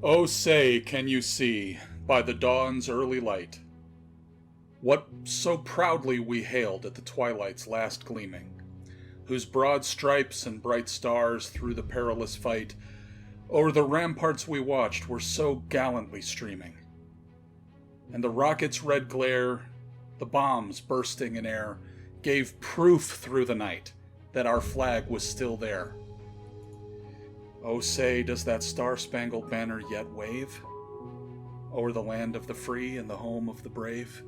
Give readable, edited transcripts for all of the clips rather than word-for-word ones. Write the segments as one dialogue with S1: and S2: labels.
S1: Oh, say, can you see, by the dawn's early light, what so proudly we hailed at the twilight's last gleaming, whose broad stripes and bright stars through the perilous fight o'er the ramparts we watched were so gallantly streaming, and the rocket's red glare, the bombs bursting in air, gave proof through the night that our flag was still there. Oh, say, does that star-spangled banner yet wave o'er the land of the free and the home of the brave?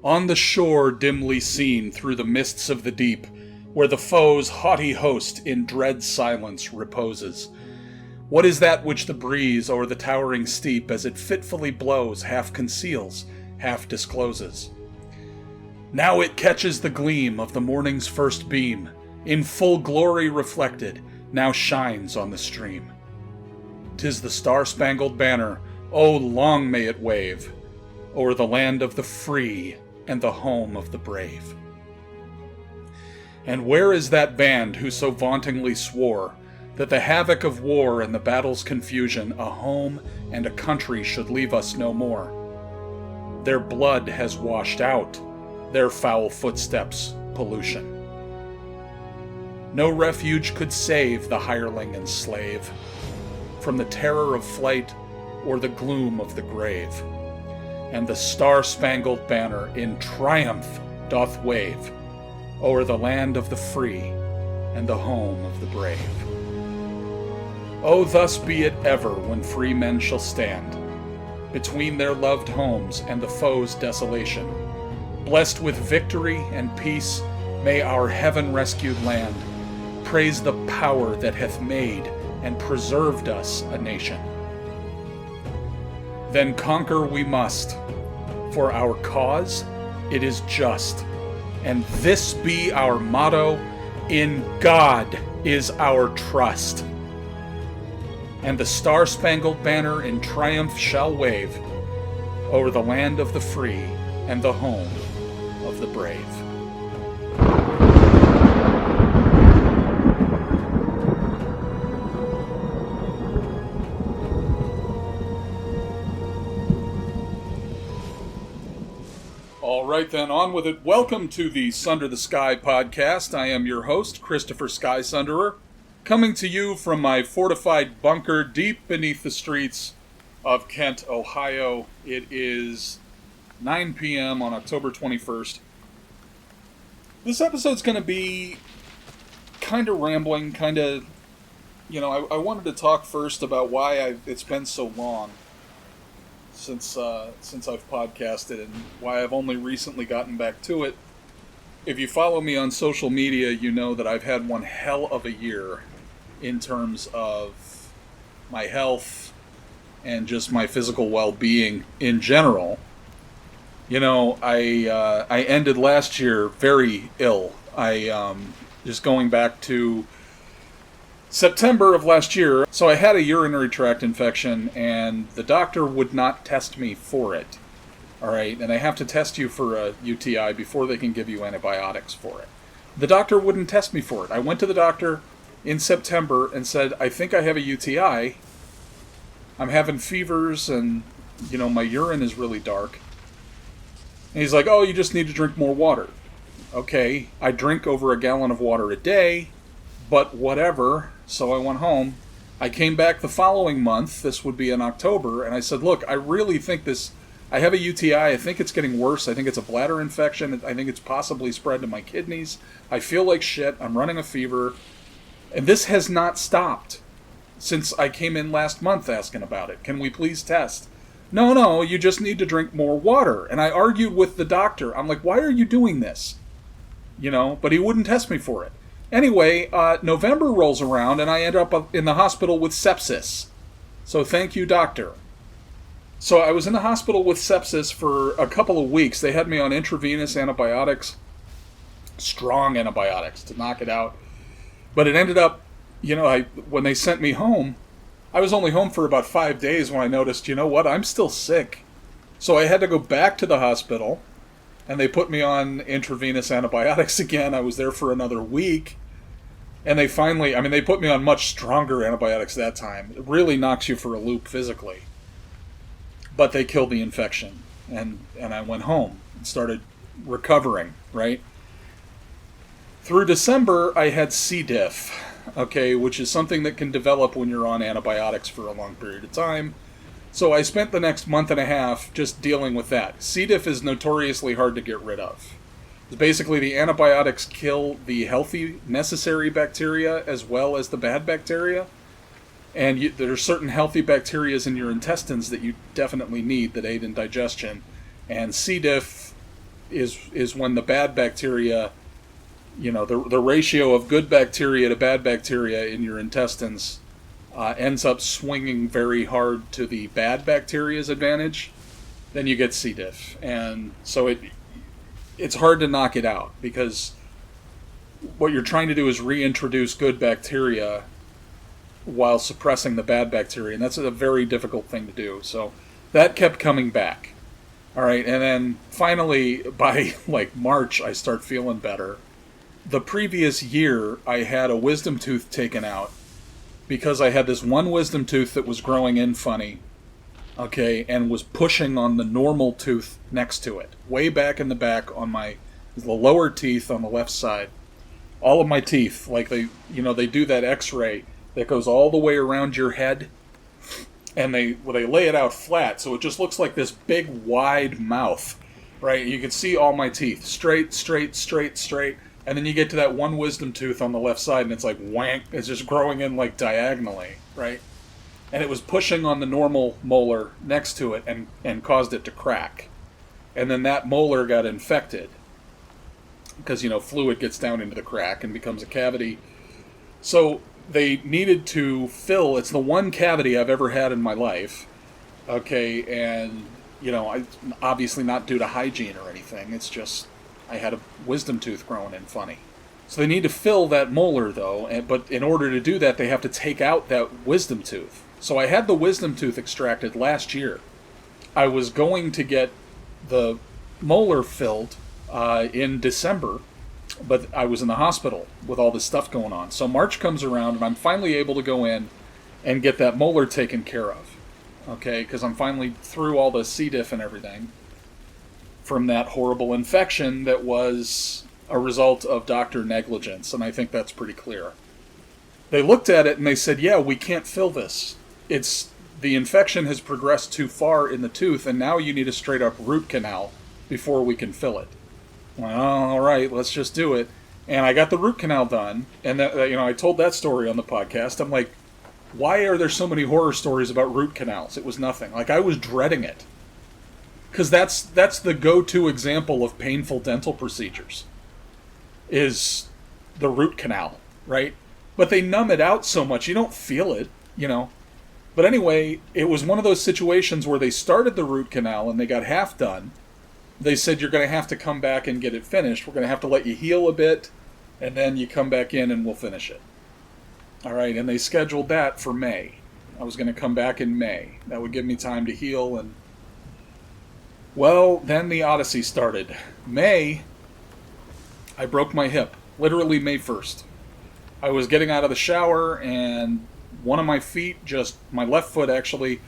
S1: On the shore dimly seen through the mists of the deep, where the foe's haughty host in dread silence reposes, what is that which the breeze o'er the towering steep, as it fitfully blows, half conceals, half discloses? Now it catches the gleam of the morning's first beam, in full glory reflected, now shines on the stream. 'Tis the star-spangled banner, oh, long may it wave, o'er the land of the free and the home of the brave. And where is that band who so vauntingly swore that the havoc of war and the battle's confusion a home and a country should leave us no more? Their blood has washed out their foul footsteps' pollution. No refuge could save the hireling and slave from the terror of flight or the gloom of the grave. And the star-spangled banner in triumph doth wave o'er the land of the free and the home of the brave. Oh, thus be it ever when free men shall stand between their loved homes and the foe's desolation. Blessed with victory and peace, may our heaven-rescued land praise the power that hath made and preserved us a nation. Then conquer we must, for our cause it is just, and this be our motto: in God is our trust. And the star-spangled banner in triumph shall wave o'er the land of the free and the home of the brave. All right, then, on with it. Welcome to the Sunder the Sky podcast. I am your host, Christopher Sky-Sunderer, coming to you from my fortified bunker deep beneath the streets of Kent, Ohio. It is 9 p.m. on October 21st. This episode's going to be kind of rambling, I wanted to talk first about why it's been so long since I've podcasted and why I've only recently gotten back to it. If you follow me on social media, you know that I've had one hell of a year in terms of my health and just my physical well-being in general. I ended last year very ill. Just going back to September of last year, so I had a urinary tract infection, and the doctor would not test me for it. All right, and they have to test you for a UTI before they can give you antibiotics for it. The doctor wouldn't test me for it. I went to the doctor in September and said, I think I have a UTI. I'm having fevers, and, my urine is really dark. And he's like, oh, you just need to drink more water. Okay, I drink over a gallon of water a day, but whatever. So I went home. I came back the following month, this would be in October, and I said, look, I really think I have a UTI, I think it's getting worse, I think it's a bladder infection, I think it's possibly spread to my kidneys, I feel like shit, I'm running a fever, and this has not stopped since I came in last month asking about it. Can we please test? No, you just need to drink more water. And I argued with the doctor. I'm like, why are you doing this? But he wouldn't test me for it. Anyway, November rolls around, and I end up in the hospital with sepsis. So thank you, doctor. So I was in the hospital with sepsis for a couple of weeks. They had me on intravenous antibiotics, strong antibiotics to knock it out. But it ended up, when they sent me home, I was only home for about 5 days when I noticed, I'm still sick. So I had to go back to the hospital, and they put me on intravenous antibiotics again. I was there for another week. And they finally, I mean, they put me on much stronger antibiotics that time. It really knocks you for a loop physically. But they killed the infection. And I went home and started recovering, right? Through December, I had C. diff, okay, which is something that can develop when you're on antibiotics for a long period of time. So I spent the next month and a half just dealing with that. C. diff is notoriously hard to get rid of. Basically, the antibiotics kill the healthy, necessary bacteria as well as the bad bacteria. And there are certain healthy bacteria in your intestines that you definitely need that aid in digestion. And C. diff is when the bad bacteria, you know, the ratio of good bacteria to bad bacteria in your intestines ends up swinging very hard to the bad bacteria's advantage. Then you get C. diff. And so it's hard to knock it out, because what you're trying to do is reintroduce good bacteria while suppressing the bad bacteria, and that's a very difficult thing to do. So that kept coming back. All right, and then finally, by like March, I start feeling better. The previous year, I had a wisdom tooth taken out because I had this one wisdom tooth that was growing in funny, okay, and was pushing on the normal tooth next to it, way back in the back on the lower teeth on the left side. All of my teeth, like they do that X-ray that goes all the way around your head, and they lay it out flat, so it just looks like this big wide mouth, right? You can see all my teeth, straight, straight, straight, straight, and then you get to that one wisdom tooth on the left side, and it's like wank, it's just growing in like diagonally, right? And it was pushing on the normal molar next to it and caused it to crack. And then that molar got infected because, you know, fluid gets down into the crack and becomes a cavity. So they needed to fill, it's the one cavity I've ever had in my life, okay, and, you know, I obviously not due to hygiene or anything, it's just I had a wisdom tooth growing in funny. So they need to fill that molar, though, but in order to do that, they have to take out that wisdom tooth. So I had the wisdom tooth extracted last year. I was going to get the molar filled in December, but I was in the hospital with all this stuff going on. So March comes around, and I'm finally able to go in and get that molar taken care of. Okay, because I'm finally through all the C. diff and everything from that horrible infection that was a result of doctor negligence, and I think that's pretty clear. They looked at it and they said, yeah, we can't fill this. The infection has progressed too far in the tooth, and now you need a straight up root canal before we can fill it. Well, all right, let's just do it. And I got the root canal done, and I told that story on the podcast. I'm like, why are there so many horror stories about root canals? It was nothing. Like, I was dreading it. Because that's the go-to example of painful dental procedures, is the root canal, right? But they numb it out so much, you don't feel it, you know. But anyway, it was one of those situations where they started the root canal and they got half done. They said, you're going to have to come back and get it finished. We're going to have to let you heal a bit, and then you come back in and we'll finish it. All right, and they scheduled that for May. I was going to come back in May. That would give me time to heal. And well, then the odyssey started. May, I broke my hip. Literally May 1st. I was getting out of the shower, and one of my feet, my left foot actually,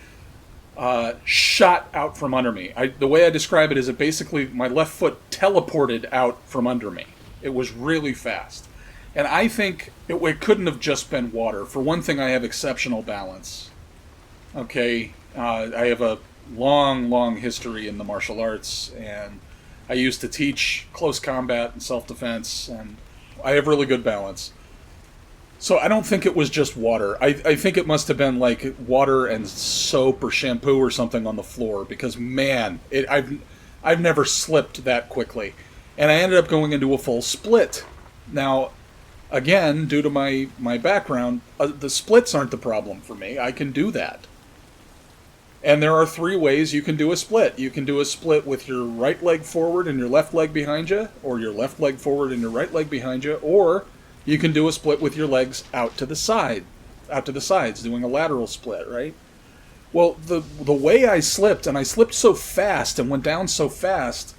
S1: shot out from under me. The way I describe it is basically my left foot teleported out from under me. It was really fast. And I think it couldn't have just been water. For one thing, I have exceptional balance. Okay, I have a long history in the martial arts, and I used to teach close combat and self-defense, and I have really good balance. So I don't think it was just water. I think it must have been like water and soap or shampoo or something on the floor, because man, I've never slipped that quickly. And I ended up going into a full split. Now, again, due to my background, the splits aren't the problem for me. I can do that. And there are 3 ways you can do a split. You can do a split with your right leg forward and your left leg behind you, or your left leg forward and your right leg behind you, or you can do a split with your legs out to the sides, doing a lateral split, right? Well, the way I slipped, and I slipped so fast and went down so fast,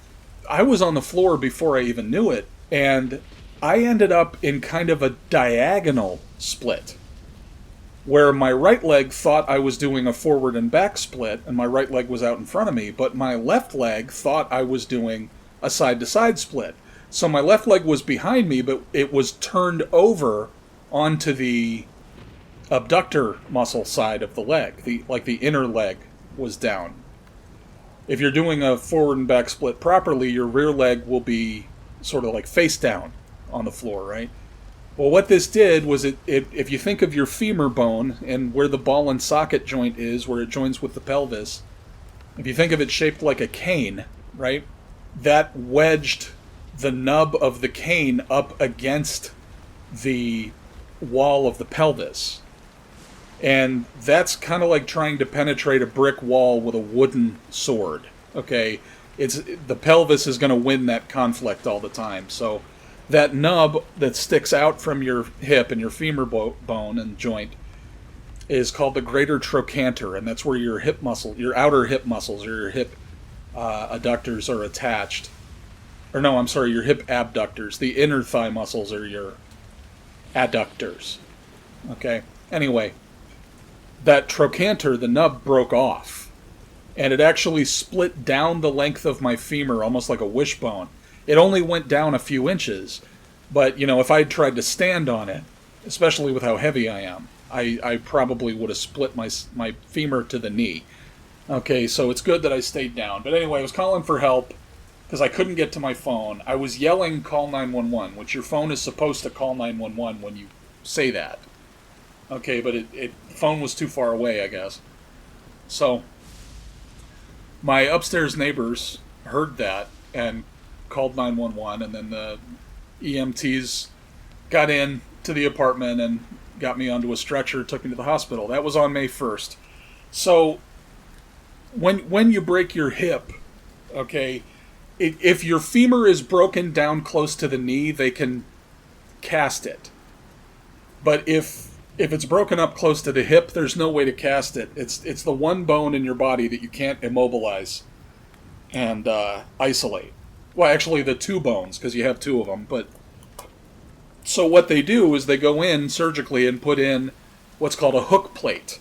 S1: I was on the floor before I even knew it, and I ended up in kind of a diagonal split, where my right leg thought I was doing a forward and back split, and my right leg was out in front of me, but my left leg thought I was doing a side-to-side split. So my left leg was behind me, but it was turned over onto the abductor muscle side of the leg. The inner leg was down. If you're doing a forward and back split properly, your rear leg will be sort of like face down on the floor, right? Well, what this did was if you think of your femur bone and where the ball and socket joint is, where it joins with the pelvis, if you think of it shaped like a cane, right? That wedged the nub of the cane up against the wall of the pelvis. And that's kind of like trying to penetrate a brick wall with a wooden sword, okay? The pelvis is going to win that conflict all the time. So that nub that sticks out from your hip and your femur bone and joint is called the greater trochanter, and that's where your hip muscle, your outer hip muscles, or your hip adductors are attached. Or no, I'm sorry, your hip abductors. The inner thigh muscles are your adductors. Okay? Anyway, that trochanter, the nub, broke off. And it actually split down the length of my femur, almost like a wishbone. It only went down a few inches. But, if I had tried to stand on it, especially with how heavy I am, I probably would have split my femur to the knee. Okay, so it's good that I stayed down. But anyway, I was calling for help because I couldn't get to my phone. I was yelling, call 911, which your phone is supposed to call 911 when you say that. Okay, but the phone was too far away, I guess. So my upstairs neighbors heard that and called 911, and then the EMTs got in to the apartment and got me onto a stretcher, took me to the hospital. That was on May 1st. So when you break your hip, okay, if your femur is broken down close to the knee, they can cast it. But if it's broken up close to the hip, there's no way to cast it. It's the one bone in your body that you can't immobilize and isolate. Well, actually, the two bones, because you have two of them. But so what they do is they go in surgically and put in what's called a hook plate.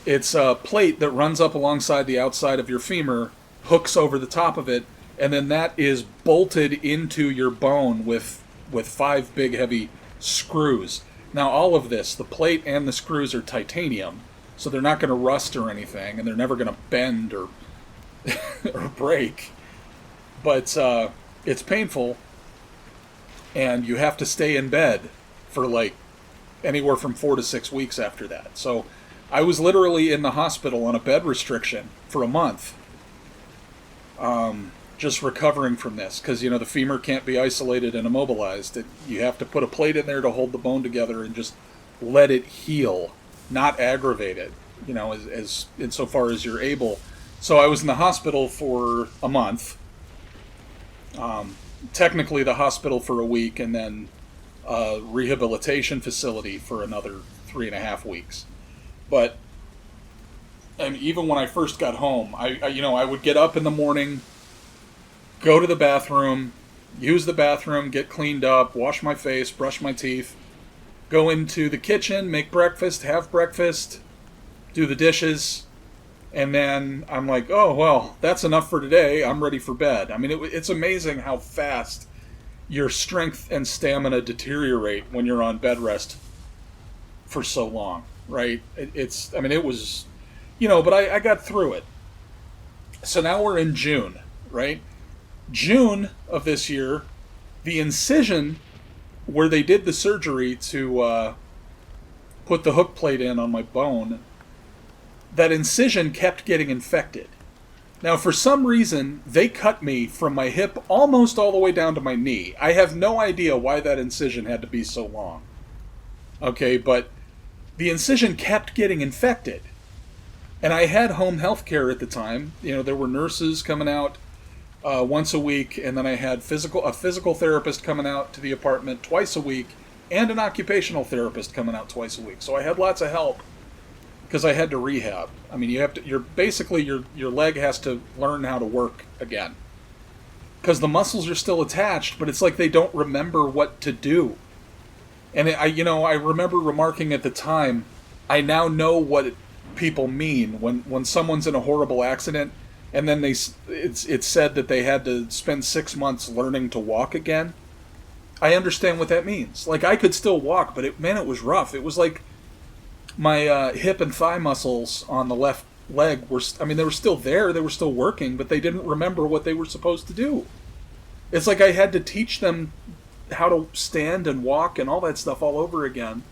S1: It's a plate that runs up alongside the outside of your femur, hooks over the top of it, and then that is bolted into your bone with 5 big heavy screws. Now all of this, the plate and the screws, are titanium, so they're not going to rust or anything, and they're never going to bend or or break. But it's painful, and you have to stay in bed for like anywhere from 4 to 6 weeks after that. So I was literally in the hospital on a bed restriction for a month, just recovering from this, because the femur can't be isolated and immobilized. You have to put a plate in there to hold the bone together and just let it heal, not aggravate it, as insofar as you're able. So I was in the hospital for a month, technically the hospital for a week, and then a rehabilitation facility for another 3.5 weeks. But and even when I first got home, I would get up in the morning, go to the bathroom, use the bathroom, get cleaned up, wash my face, brush my teeth, go into the kitchen, make breakfast, have breakfast, do the dishes, and then I'm like, oh, well, that's enough for today. I'm ready for bed. I mean, it's amazing how fast your strength and stamina deteriorate when you're on bed rest for so long, right? It was, but I got through it. So now we're in June, right? June of this year, the incision where they did the surgery to put the hook plate in on my bone, that incision kept getting infected. Now, for some reason, they cut me from my hip almost all the way down to my knee. I have no idea why that incision had to be so long. Okay, but the incision kept getting infected. And I had home health care at the time. There were nurses coming out once a week, and then I had a physical therapist coming out to the apartment twice a week, and an occupational therapist coming out twice a week. So I had lots of help because I had to rehab. I mean, your leg has to learn how to work again. because the muscles are still attached, but it's like they don't remember what to do. And I remember remarking at the time, I now know what people mean when someone's in a horrible accident, and then it's said that they had to spend 6 months learning to walk again. I understand what that means. Like, I could still walk, but it was rough. It was like my hip and thigh muscles on the left leg they were still there, they were still working, but they didn't remember what they were supposed to do. It's like I had to teach them how to stand and walk and all that stuff all over again.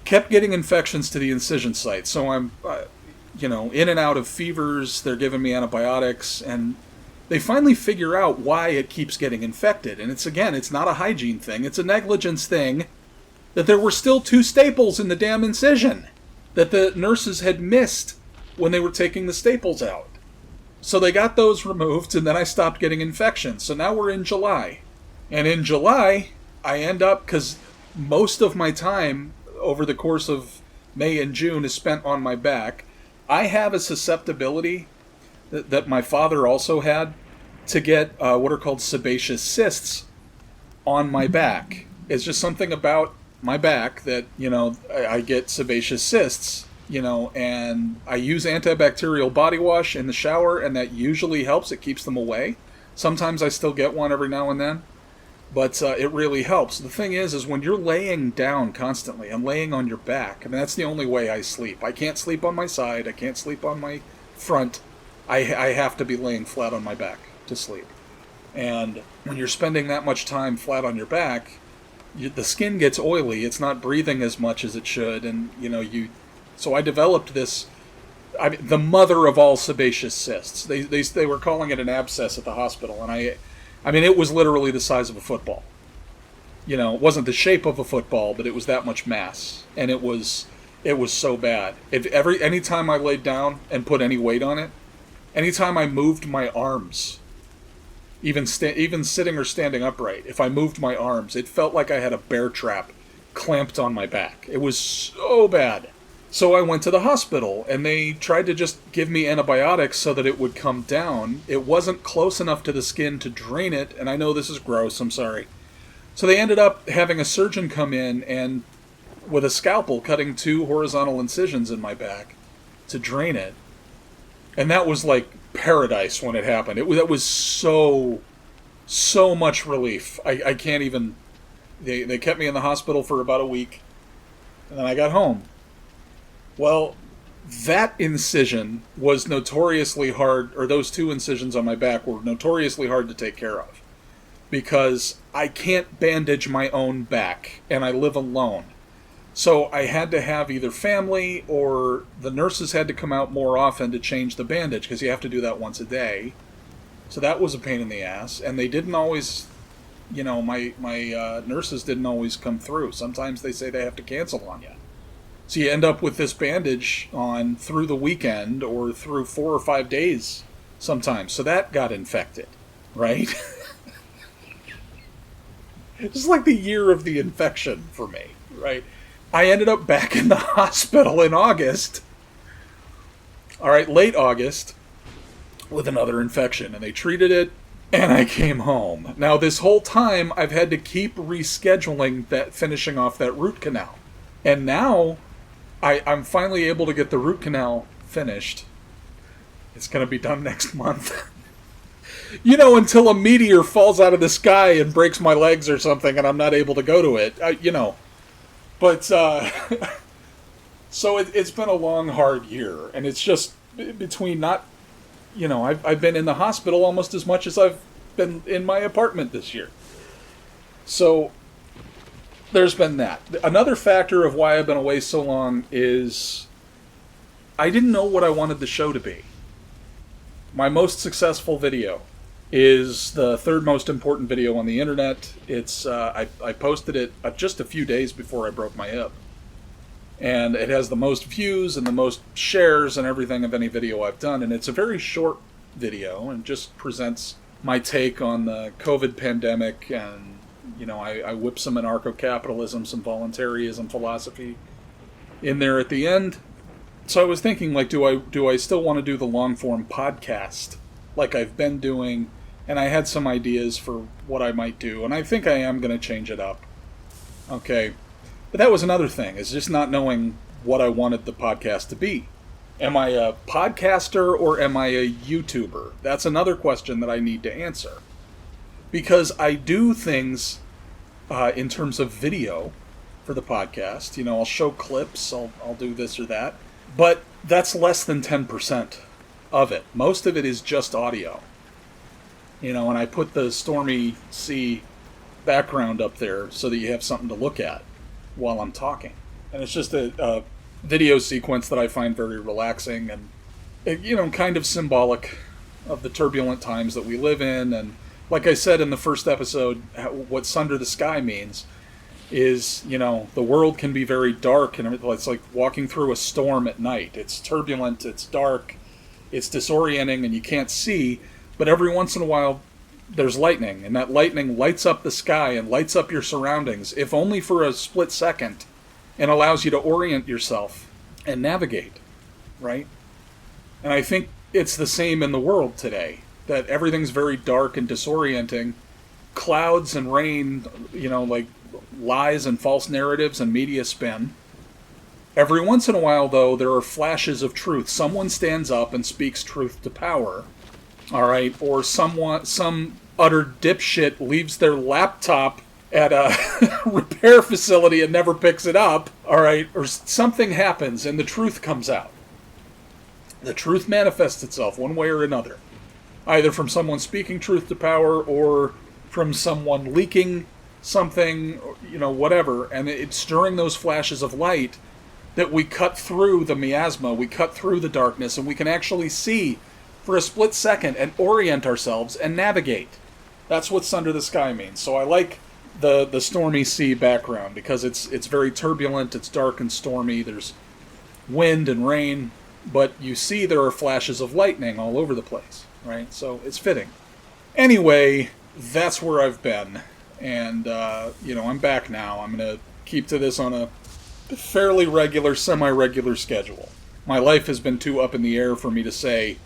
S1: Kept getting infections to the incision site, so I'm, in and out of fevers. They're giving me antibiotics, and they finally figure out why it keeps getting infected. And it's not a hygiene thing, it's a negligence thing, that there were still 2 staples in the damn incision that the nurses had missed when they were taking the staples out. So they got those removed, and then I stopped getting infections. So now we're in July. And in July, I end up, because most of my time over the course of May and June is spent on my back, I have a susceptibility that my father also had to get what are called sebaceous cysts on my back. It's just something about my back that, I get sebaceous cysts, and I use antibacterial body wash in the shower, and that usually helps. It keeps them away. Sometimes I still get one every now and then, but it really helps. The thing is when you're laying down constantly and laying on your back, that's the only way I sleep. I can't sleep on my side. I can't sleep on my front. I have to be laying flat on my back to sleep. And when you're spending that much time flat on your back, the skin gets oily. It's not breathing as much as it should, and So I developed this, the mother of all sebaceous cysts. They were calling it an abscess at the hospital, and it was literally the size of a football. It wasn't the shape of a football, but it was that much mass, and it was so bad. Anytime I laid down and put any weight on it, anytime I moved my arms, even sitting or standing upright, if I moved my arms, it felt like I had a bear trap clamped on my back. It was so bad. So I went to the hospital, and they tried to just give me antibiotics so that it would come down. It wasn't close enough to the skin to drain it, and I know this is gross, I'm sorry. So they ended up having a surgeon come in and, with a scalpel, cutting 2 horizontal incisions in my back to drain it. And that was like paradise when it happened. That was so much relief. I can't even... They kept me in the hospital for about a week, and then I got home. Well, that incision was notoriously hard, or those 2 incisions on my back were notoriously hard to take care of, because I can't bandage my own back, and I live alone. So I had to have either family, or the nurses had to come out more often to change the bandage, because you have to do that once a day. So that was a pain in the ass, and they didn't always, my nurses didn't always come through. Sometimes they say they have to cancel on you. So you end up with this bandage on through the weekend or through 4 or 5 days sometimes. So that got infected, right? It's like the year of the infection for me, right? I ended up back in the hospital in August. All right, late August, with another infection. And they treated it, and I came home. Now, this whole time, I've had to keep rescheduling finishing off that root canal. And now... I'm finally able to get the root canal finished. It's going to be done next month. Until a meteor falls out of the sky and breaks my legs or something and I'm not able to go to it. But, so it's been a long, hard year. And it's just between not, I've been in the hospital almost as much as I've been in my apartment this year. So... there's been that. Another factor of why I've been away so long is I didn't know what I wanted the show to be. My most successful video is the 3rd most important video on the internet. It's I posted it just a few days before I broke my hip. And it has the most views and the most shares and everything of any video I've done. And it's a very short video and just presents my take on the COVID pandemic, and I whip some Anarcho-Capitalism, some voluntarism philosophy in there at the end. So I was thinking, do I still want to do the long-form podcast like I've been doing, and I had some ideas for what I might do, and I think I am going to change it up. Okay. But that was another thing, is just not knowing what I wanted the podcast to be. Am I a podcaster or am I a YouTuber? That's another question that I need to answer. Because I do things in terms of video for the podcast. You know, I'll show clips, I'll do this or that. But that's less than 10% of it. Most of it is just audio. You know, and I put the stormy sea background up there so that you have something to look at while I'm talking. And it's just a video sequence that I find very relaxing and, you know, kind of symbolic of the turbulent times that we live in. And like I said in the first episode, what Sunder the Sky means is, you know, the world can be very dark, and it's like walking through a storm at night. It's turbulent, it's dark, it's disorienting, and you can't see, but every once in a while there's lightning, and that lightning lights up the sky and lights up your surroundings, if only for a split second, and allows you to orient yourself and navigate, right? And I think it's the same in the world today, that everything's very dark and disorienting. Clouds and rain, you know, like lies and false narratives and media spin. Every once in a while, though, there are flashes of truth. Someone stands up and speaks truth to power, all right? Or some utter dipshit leaves their laptop at a repair facility and never picks it up, all right? Or something happens and the truth comes out. The truth manifests itself one way or another, either from someone speaking truth to power or from someone leaking something, you know, whatever. And it's during those flashes of light that we cut through the miasma, we cut through the darkness, and we can actually see for a split second and orient ourselves and navigate. That's what Sunder the Sky means. So I like the stormy sea background because it's very turbulent, it's dark and stormy, there's wind and rain, but you see there are flashes of lightning all over the place, right? So it's fitting. Anyway, that's where I've been, and you know, I'm back now. I'm going to keep to this on a fairly regular, semi-regular schedule. My life has been too up in the air for me to say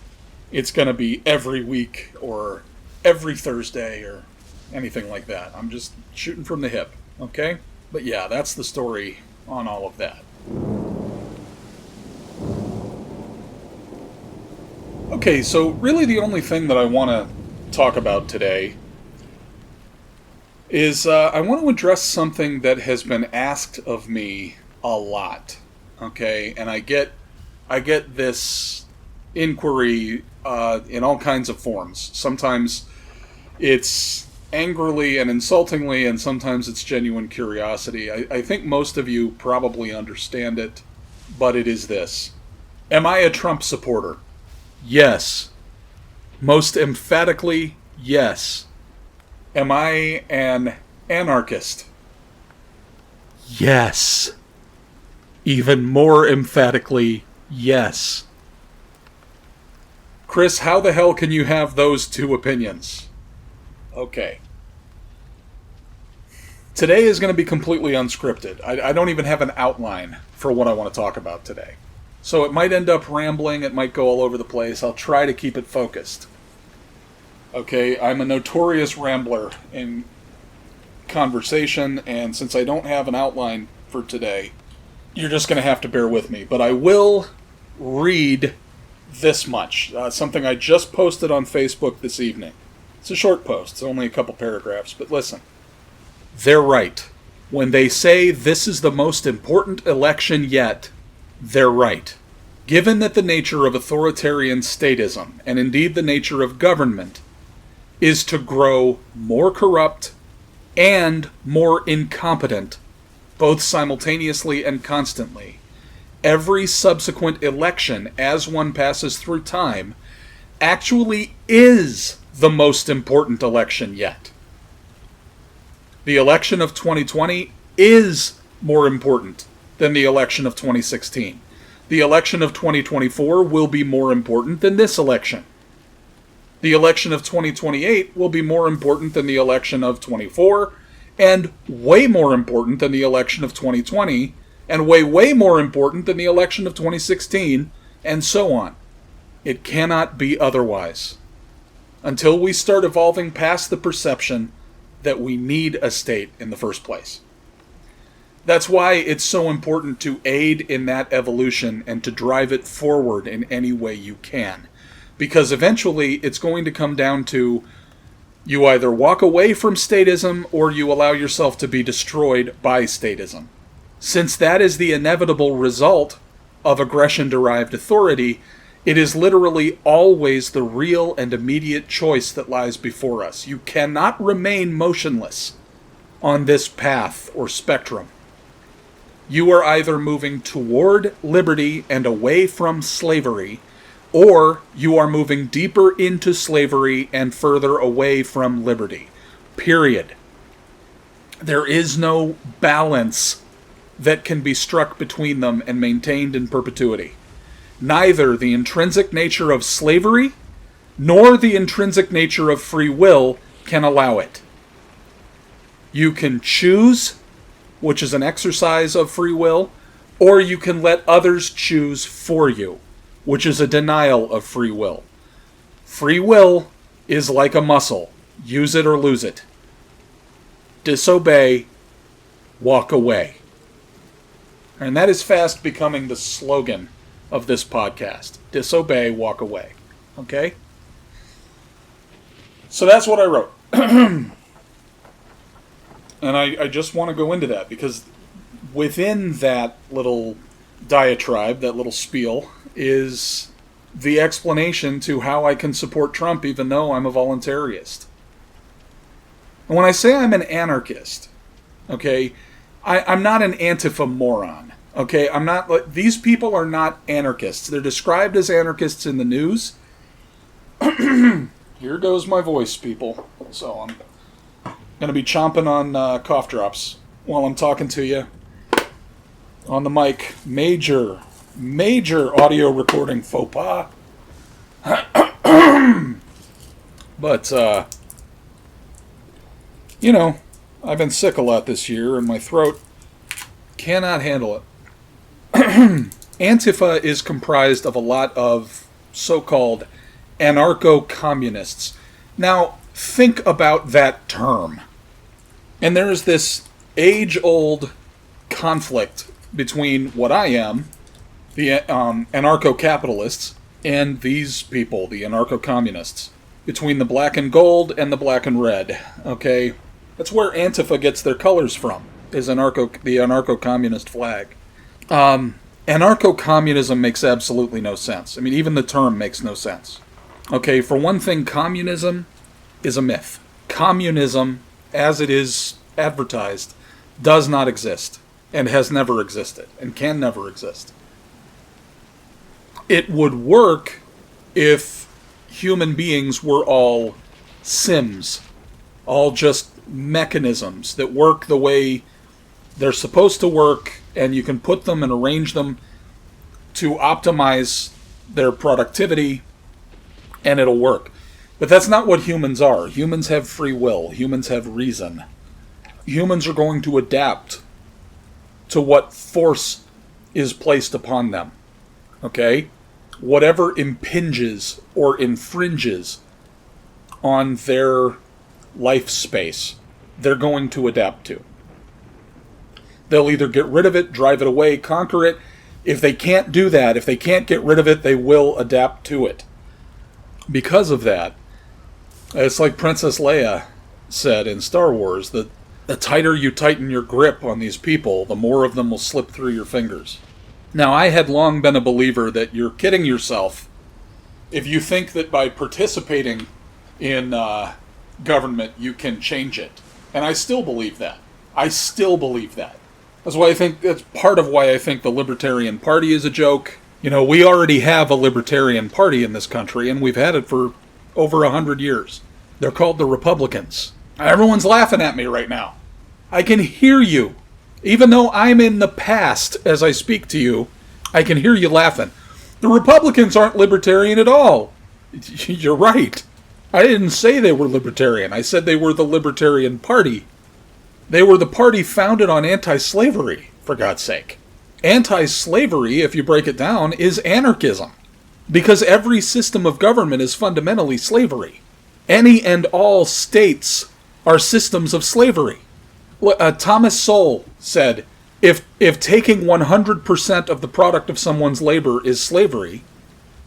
S1: it's going to be every week or every Thursday or anything like that. I'm just shooting from the hip, okay? But yeah, that's the story on all of that. Okay, so really the only thing that I want to talk about today is I want to address something that has been asked of me a lot, okay? And I get this inquiry in all kinds of forms. Sometimes it's angrily and insultingly, and sometimes it's genuine curiosity. I think most of you probably understand it, but it is this. Am I a Trump supporter? Yes. Most emphatically, yes. Am I an anarchist? Yes. Even more emphatically, yes. Chris, how the hell can you have those two opinions? Okay. Today is going to be completely unscripted. I don't even have an outline for what I want to talk about today. So it might end up rambling, it might go all over the place. I'll try to keep it focused. Okay, I'm a notorious rambler in conversation, and since I don't have an outline for today, you're just going to have to bear with me. But I will read this much, something I just posted on Facebook this evening. It's a short post, it's only a couple paragraphs, but listen. They're right. When they say this is the most important election yet, they're right. Given that the nature of authoritarian statism, and indeed the nature of government, is to grow more corrupt and more incompetent, both simultaneously and constantly, every subsequent election, as one passes through time, actually is the most important election yet. The election of 2020 is more important than the election of 2016. The election of 2024 will be more important than this election. The election of 2028 will be more important than the election of 24, and way more important than the election of 2020, and way more important than the election of 2016, and so on. It cannot be otherwise. until we start evolving past the perception that we need a state in the first place. That's why it's so important to aid in that evolution and to drive it forward in any way you can. Because eventually it's going to come down to you either walk away from statism or you allow yourself to be destroyed by statism. Since that is the inevitable result of aggression-derived authority, it is literally always the real and immediate choice that lies before us. You cannot remain motionless on this path or spectrum. You are either moving toward liberty and away from slavery, or you are moving deeper into slavery and further away from liberty. Period. There is no balance that can be struck between them and maintained in perpetuity. Neither the intrinsic nature of slavery nor the intrinsic nature of free will can allow it. You can choose, which is an exercise of free will, or you can let others choose for you, which is a denial of free will. Free will is like a muscle. Use it or lose it. Disobey, walk away. And that is fast becoming the slogan of this podcast. Disobey, walk away. Okay? So that's what I wrote. And I just want to go into that because within that little diatribe, that little spiel, is the explanation to how I can support Trump even though I'm a voluntarist. And when I say I'm an anarchist, okay, I'm not an Antifa moron. Okay, I'm not. These people are not anarchists. They're described as anarchists in the news. Here goes my voice, people. So I'm going to be chomping on cough drops while I'm talking to you on the mic. Major audio recording faux pas. But, you know, I've been sick a lot this year, and my throat cannot handle it. Antifa is comprised of a lot of so-called anarcho-communists. Now, think about that term. And there is this age-old conflict between what I am, the anarcho-capitalists, and these people, the anarcho-communists, between the black and gold and the black and red. Okay? That's where Antifa gets their colors from, is the anarcho-communist flag. Anarcho-communism makes absolutely no sense. I mean, even the term makes no sense. Okay, for one thing, communism is a myth. Communism, as it is advertised, does not exist, and has never existed, and can never exist. It would work if human beings were all Sims, all just mechanisms that work the way they're supposed to work, and you can put them and arrange them to optimize their productivity, and it'll work. But that's not what humans are. Humans have free will. Humans have reason. Humans are going to adapt to what force is placed upon them. Okay? Whatever impinges or infringes on their life space, they're going to adapt to. They'll either get rid of it, drive it away, conquer it. If they can't do that, if they can't get rid of it, they will adapt to it. Because of that, it's like Princess Leia said in Star Wars, that the tighter you tighten your grip on these people, the more of them will slip through your fingers. Now, I had long been a believer that you're kidding yourself if you think that by participating in government you can change it. And I still believe that. That's why that's part of why I think the Libertarian Party is a joke. You know, we already have a Libertarian Party in this country, and we've had it for over 100 years. They're called the Republicans. Everyone's laughing at me right now. I can hear you. Even though I'm in the past as I speak to you, I can hear you laughing. The Republicans aren't libertarian at all. You're right. I didn't say they were libertarian. I said they were the Libertarian Party. They were the party founded on anti-slavery, for God's sake. Anti-slavery, if you break it down, is anarchism. Because every system of government is fundamentally slavery. Any and all states are systems of slavery. Thomas Sowell said, if taking 100% of the product of someone's labor is slavery,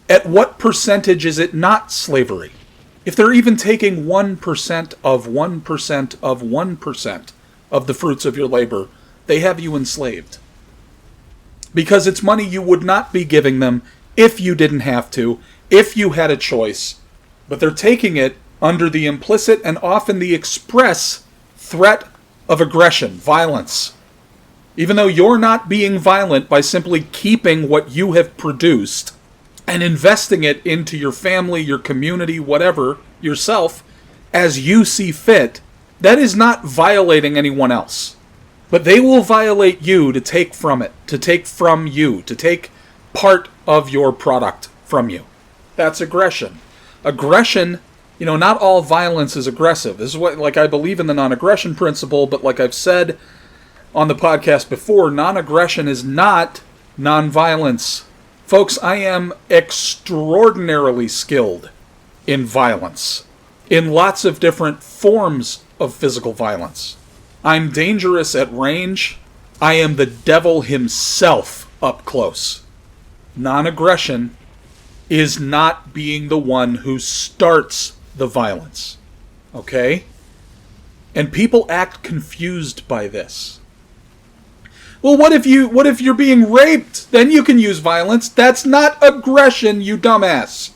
S1: at what percentage is it not slavery? If they're even taking 1% of 1% of 1% of the fruits of your labor, they have you enslaved. Because it's money you would not be giving them if you didn't have to, if you had a choice. But they're taking it under the implicit and often the express threat of aggression, violence. Even though you're not being violent by simply keeping what you have produced and investing it into your family, your community, whatever, yourself, as you see fit, that is not violating anyone else. But they will violate you to take from it, to take from you, to take part of your product from you. That's aggression. Aggression, not all violence is aggressive. This is what, I believe in the non-aggression principle, but like I've said on the podcast before, non-aggression is not non-violence. Folks, I am extraordinarily skilled in violence, in lots of different forms of physical violence. I'm dangerous at range. I am the devil himself up close. Non-aggression is not being the one who starts the violence. Okay? And people act confused by this. Well, what if you're being raped? Then you can use violence. That's not aggression, you dumbass.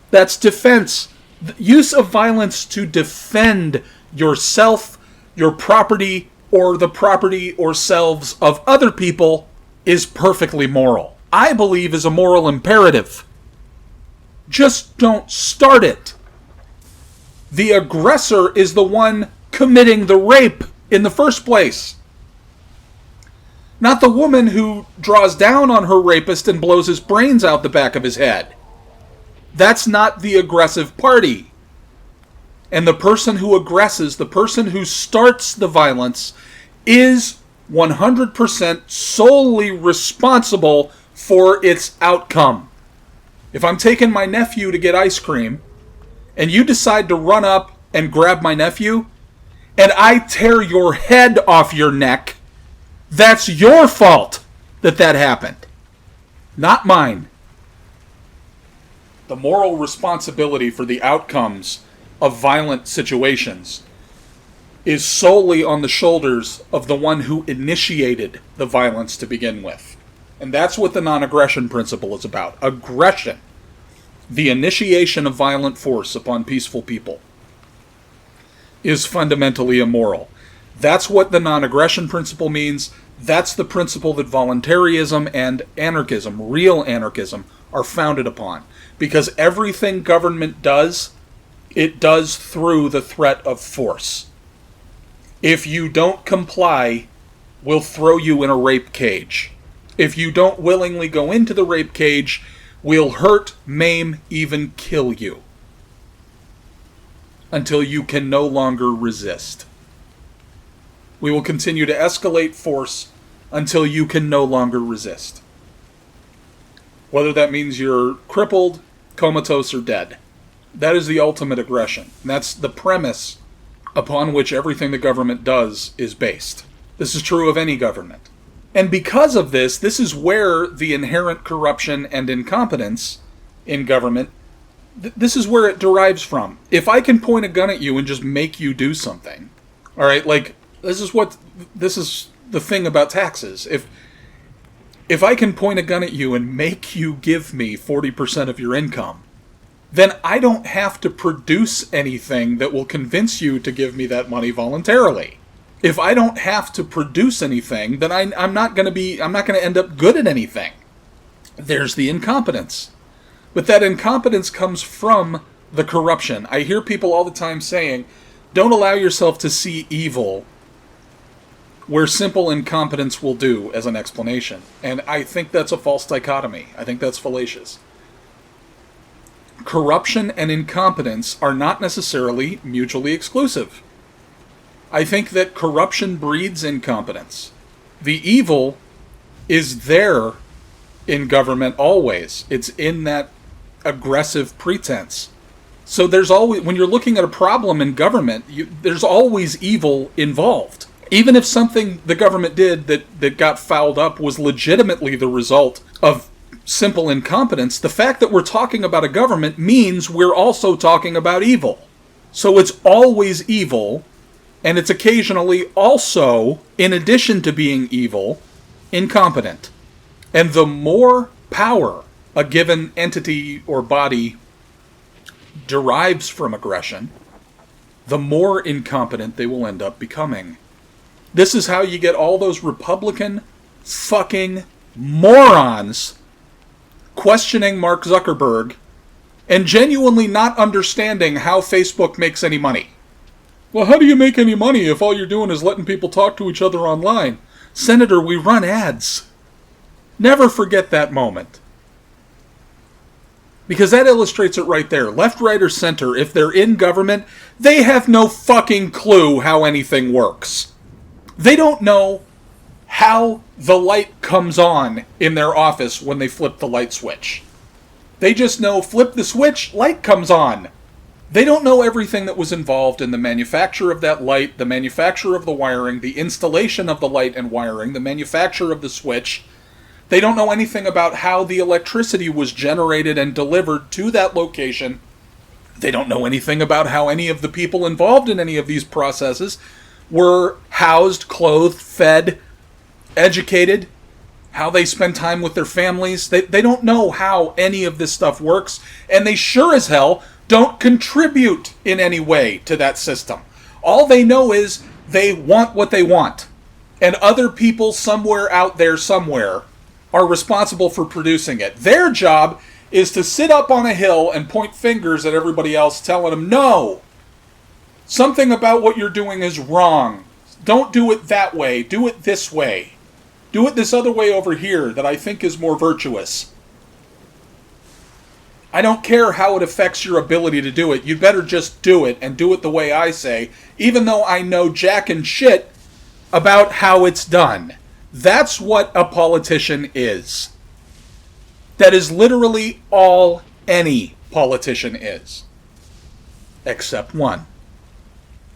S1: That's defense. The use of violence to defend yourself, your property, or the property or selves of other people is perfectly moral. I believe is a moral imperative. Just don't start it. The aggressor is the one committing the rape in the first place. Not the woman who draws down on her rapist and blows his brains out the back of his head. That's not the aggressive party. And the person who aggresses, the person who starts the violence, is 100% solely responsible for its outcome. If I'm taking my nephew to get ice cream, and you decide to run up and grab my nephew, and I tear your head off your neck, that's your fault that happened, not mine. The moral responsibility for the outcomes of violent situations is solely on the shoulders of the one who initiated the violence to begin with. And that's what the non-aggression principle is about. Aggression. The initiation of violent force upon peaceful people is fundamentally immoral. That's what the non-aggression principle means. That's the principle that voluntarism and anarchism, real anarchism, are founded upon. Because everything government does, it does through the threat of force. If you don't comply, we'll throw you in a rape cage. If you don't willingly go into the rape cage, we'll hurt, maim, even kill you. Until you can no longer resist. We will continue to escalate force until you can no longer resist. Whether that means you're crippled, comatose, or dead. That is the ultimate aggression. And that's the premise upon which everything the government does is based. This is true of any government. And because of this is where the inherent corruption and incompetence in government, this is where it derives from. If I can point a gun at you and just make you do something, all right, this is the thing about taxes. If I can point a gun at you and make you give me 40% of your income, then I don't have to produce anything that will convince you to give me that money voluntarily. If I don't have to produce anything, then I'm not going to end up good at anything. There's the incompetence. But that incompetence comes from the corruption. I hear people all the time saying, don't allow yourself to see evil where simple incompetence will do as an explanation. And I think that's a false dichotomy. I think that's fallacious. Corruption and incompetence are not necessarily mutually exclusive. I think that corruption breeds incompetence. The evil is there in government always. It's in that aggressive pretense. So there's always, when you're looking at a problem in government, there's always evil involved. Even if something the government did that got fouled up was legitimately the result of simple incompetence, the fact that we're talking about a government means we're also talking about evil. So it's always evil, and it's occasionally also, in addition to being evil, incompetent. And the more power a given entity or body derives from aggression, the more incompetent they will end up becoming. This is how you get all those Republican fucking morons questioning Mark Zuckerberg and genuinely not understanding how Facebook makes any money. Well, how do you make any money if all you're doing is letting people talk to each other online? Senator, we run ads. Never forget that moment. Because that illustrates it right there. Left, right, or center, if they're in government, they have no fucking clue how anything works. They don't know how the light comes on in their office when they flip the light switch. They just know, flip the switch, light comes on. They don't know everything that was involved in the manufacture of that light, the manufacture of the wiring, the installation of the light and wiring, the manufacture of the switch. They don't know anything about how the electricity was generated and delivered to that location. They don't know anything about how any of the people involved in any of these processes were housed, clothed, fed, educated, how they spend time with their families. They don't know how any of this stuff works, and they sure as hell don't contribute in any way to that system. All they know is they want what they want, and other people somewhere out there somewhere are responsible for producing it. Their job is to sit up on a hill and point fingers at everybody else, telling them, no, something about what you're doing is wrong. Don't do it that way. Do it this way. Do it this other way over here that I think is more virtuous. I don't care how it affects your ability to do it. You'd better just do it, and do it the way I say, even though I know jack and shit about how it's done. That's what a politician is. That is literally all any politician is. Except one.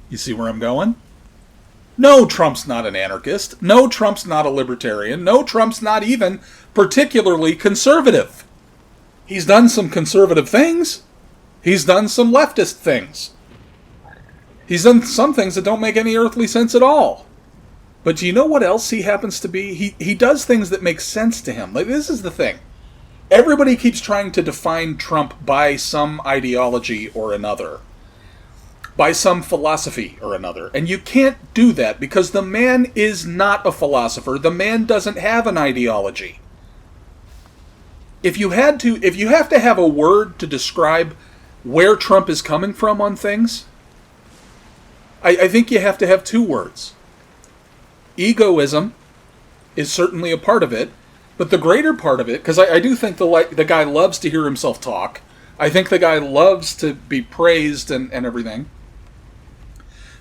S1: You see where I'm going? No, Trump's not an anarchist. No, Trump's not a libertarian. No, Trump's not even particularly conservative. He's done some conservative things. He's done some leftist things. He's done some things that don't make any earthly sense at all. But do you know what else he happens to be? He does things that make sense to him. Like, this is the thing. Everybody keeps trying to define Trump by some ideology or another. By some philosophy or another. And you can't do that because the man is not a philosopher. The man doesn't have an ideology. If you have to have a word to describe where Trump is coming from on things, I think you have to have two words. Egoism is certainly a part of it, but the greater part of it, because I do think the guy loves to hear himself talk. I think the guy loves to be praised and everything.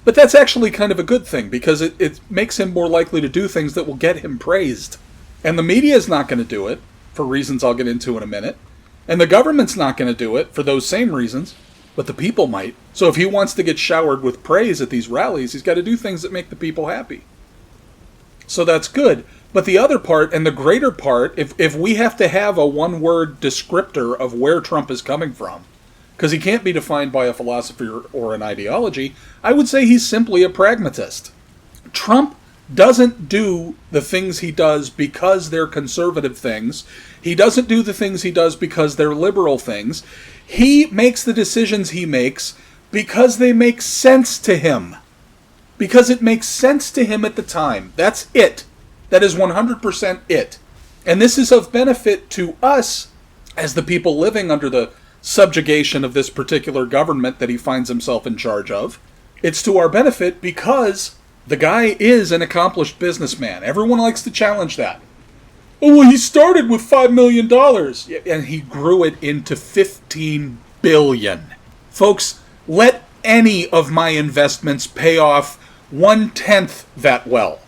S1: But that's actually kind of a good thing, because it makes him more likely to do things that will get him praised. And the media is not going to do it, for reasons I'll get into in a minute. And the government's not going to do it for those same reasons, but the people might. So if he wants to get showered with praise at these rallies, he's got to do things that make the people happy. So that's good. But the other part, and the greater part, if we have to have a one-word descriptor of where Trump is coming from, because he can't be defined by a philosophy or an ideology, I would say he's simply a pragmatist. Trump doesn't do the things he does because they're conservative things. He doesn't do the things he does because they're liberal things. He makes the decisions he makes because they make sense to him. Because it makes sense to him at the time. That's it. That is 100% it. And this is of benefit to us as the people living under the subjugation of this particular government that he finds himself in charge of. It's to our benefit because the guy is an accomplished businessman. Everyone likes to challenge that. Oh, well, he started with $5 million. And he grew it into $15 billion. Folks, let any of my investments pay off 1/10 that well.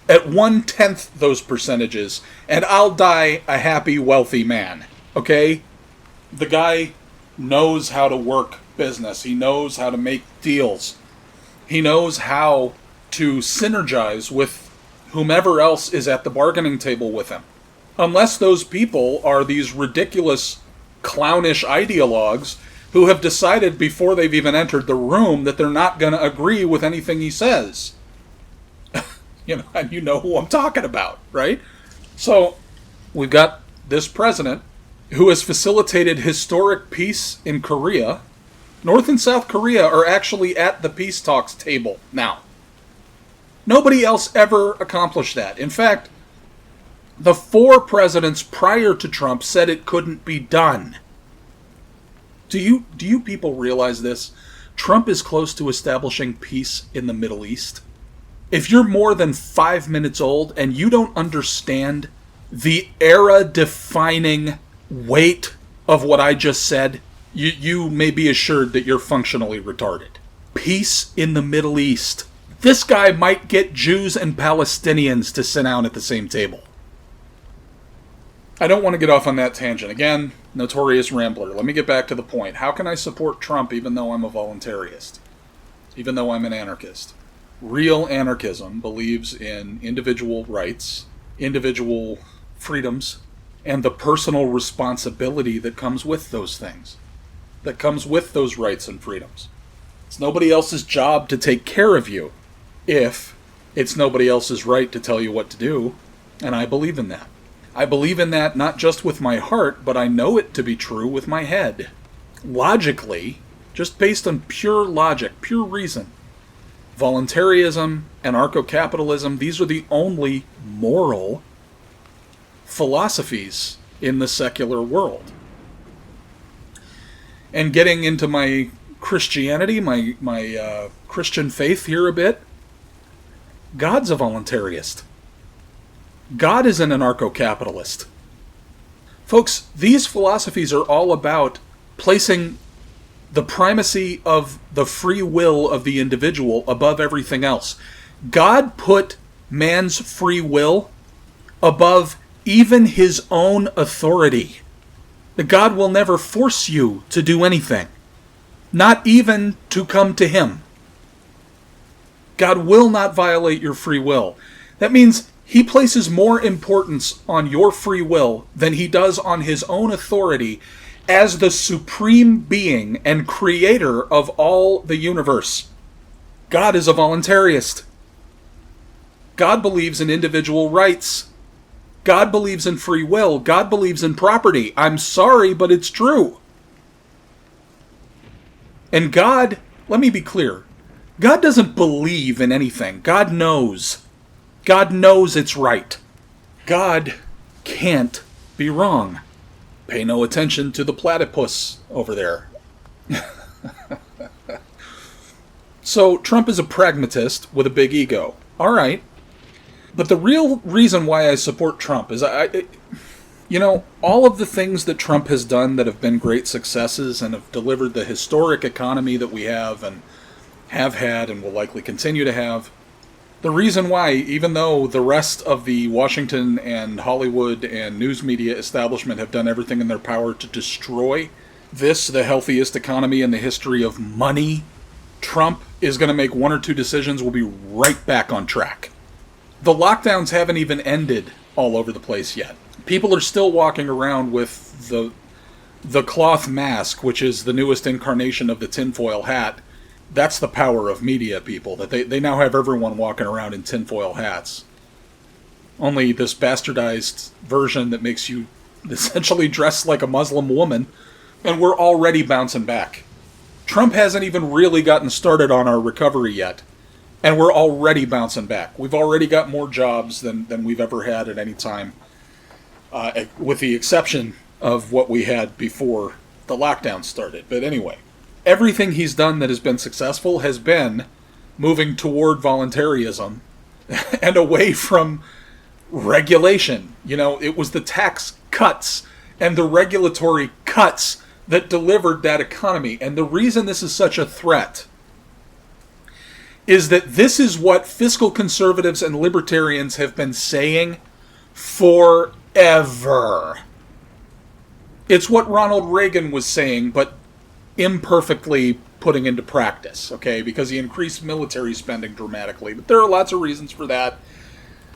S1: At 1/10 those percentages, and I'll die a happy, wealthy man. Okay? The guy knows how to work business. He knows how to make deals. He knows how to synergize with whomever else is at the bargaining table with him. Unless those people are these ridiculous, clownish ideologues who have decided before they've even entered the room that they're not going to agree with anything he says. And you know who I'm talking about, right? So, we've got this president who has facilitated historic peace in Korea. North and South Korea are actually at the peace talks table now. Nobody else ever accomplished that. In fact, the 4 presidents prior to Trump said it couldn't be done. Do you people realize this? Trump is close to establishing peace in the Middle East. If you're more than 5 minutes old and you don't understand the era-defining weight of what I just said, you may be assured that you're functionally retarded. Peace in the Middle East. This guy might get Jews and Palestinians to sit down at the same table. I don't want to get off on that tangent. Again, notorious rambler. Let me get back to the point. How can I support Trump even though I'm a voluntarist? Even though I'm an anarchist? Real anarchism believes in individual rights, individual freedoms, and the personal responsibility that comes with those things. That comes with those rights and freedoms. It's nobody else's job to take care of you if it's nobody else's right to tell you what to do, and I believe in that. I believe in that not just with my heart, but I know it to be true with my head. Logically, just based on pure logic, pure reason, voluntarism, anarcho-capitalism, these are the only moral philosophies in the secular world. And getting into my Christianity, my Christian faith here a bit, God's a voluntarist. God is an anarcho-capitalist. Folks, these philosophies are all about placing the primacy of the free will of the individual above everything else. God put man's free will above even his own authority. God will never force you to do anything, not even to come to him. God will not violate your free will. That means he places more importance on your free will than he does on his own authority as the supreme being and creator of all the universe. God is a voluntarist. God believes in individual rights. God believes in free will. God believes in property. I'm sorry, but it's true. And God, let me be clear, God doesn't believe in anything. God knows. God knows it's right. God can't be wrong. Pay no attention to the platypus over there. So, Trump is a pragmatist with a big ego. All right. But the real reason why I support Trump is all of the things that Trump has done that have been great successes and have delivered the historic economy that we have and have had and will likely continue to have, the reason why, even though the rest of the Washington and Hollywood and news media establishment have done everything in their power to destroy this, the healthiest economy in the history of money, Trump is going to make 1 or 2 decisions. We'll be right back on track. The lockdowns haven't even ended all over the place yet. People are still walking around with the cloth mask, which is the newest incarnation of the tinfoil hat. That's the power of media, people, that they now have everyone walking around in tinfoil hats. Only this bastardized version that makes you essentially dress like a Muslim woman, and we're already bouncing back. Trump hasn't even really gotten started on our recovery yet, and we're already bouncing back. We've already got more jobs than we've ever had at any time, with the exception of what we had before the lockdown started. But anyway, everything he's done that has been successful has been moving toward voluntarism and away from regulation. It was the tax cuts and the regulatory cuts that delivered that economy. And the reason this is such a threat is that this is what fiscal conservatives and libertarians have been saying forever. It's what Ronald Reagan was saying, but imperfectly putting into practice, okay? Because he increased military spending dramatically. But there are lots of reasons for that.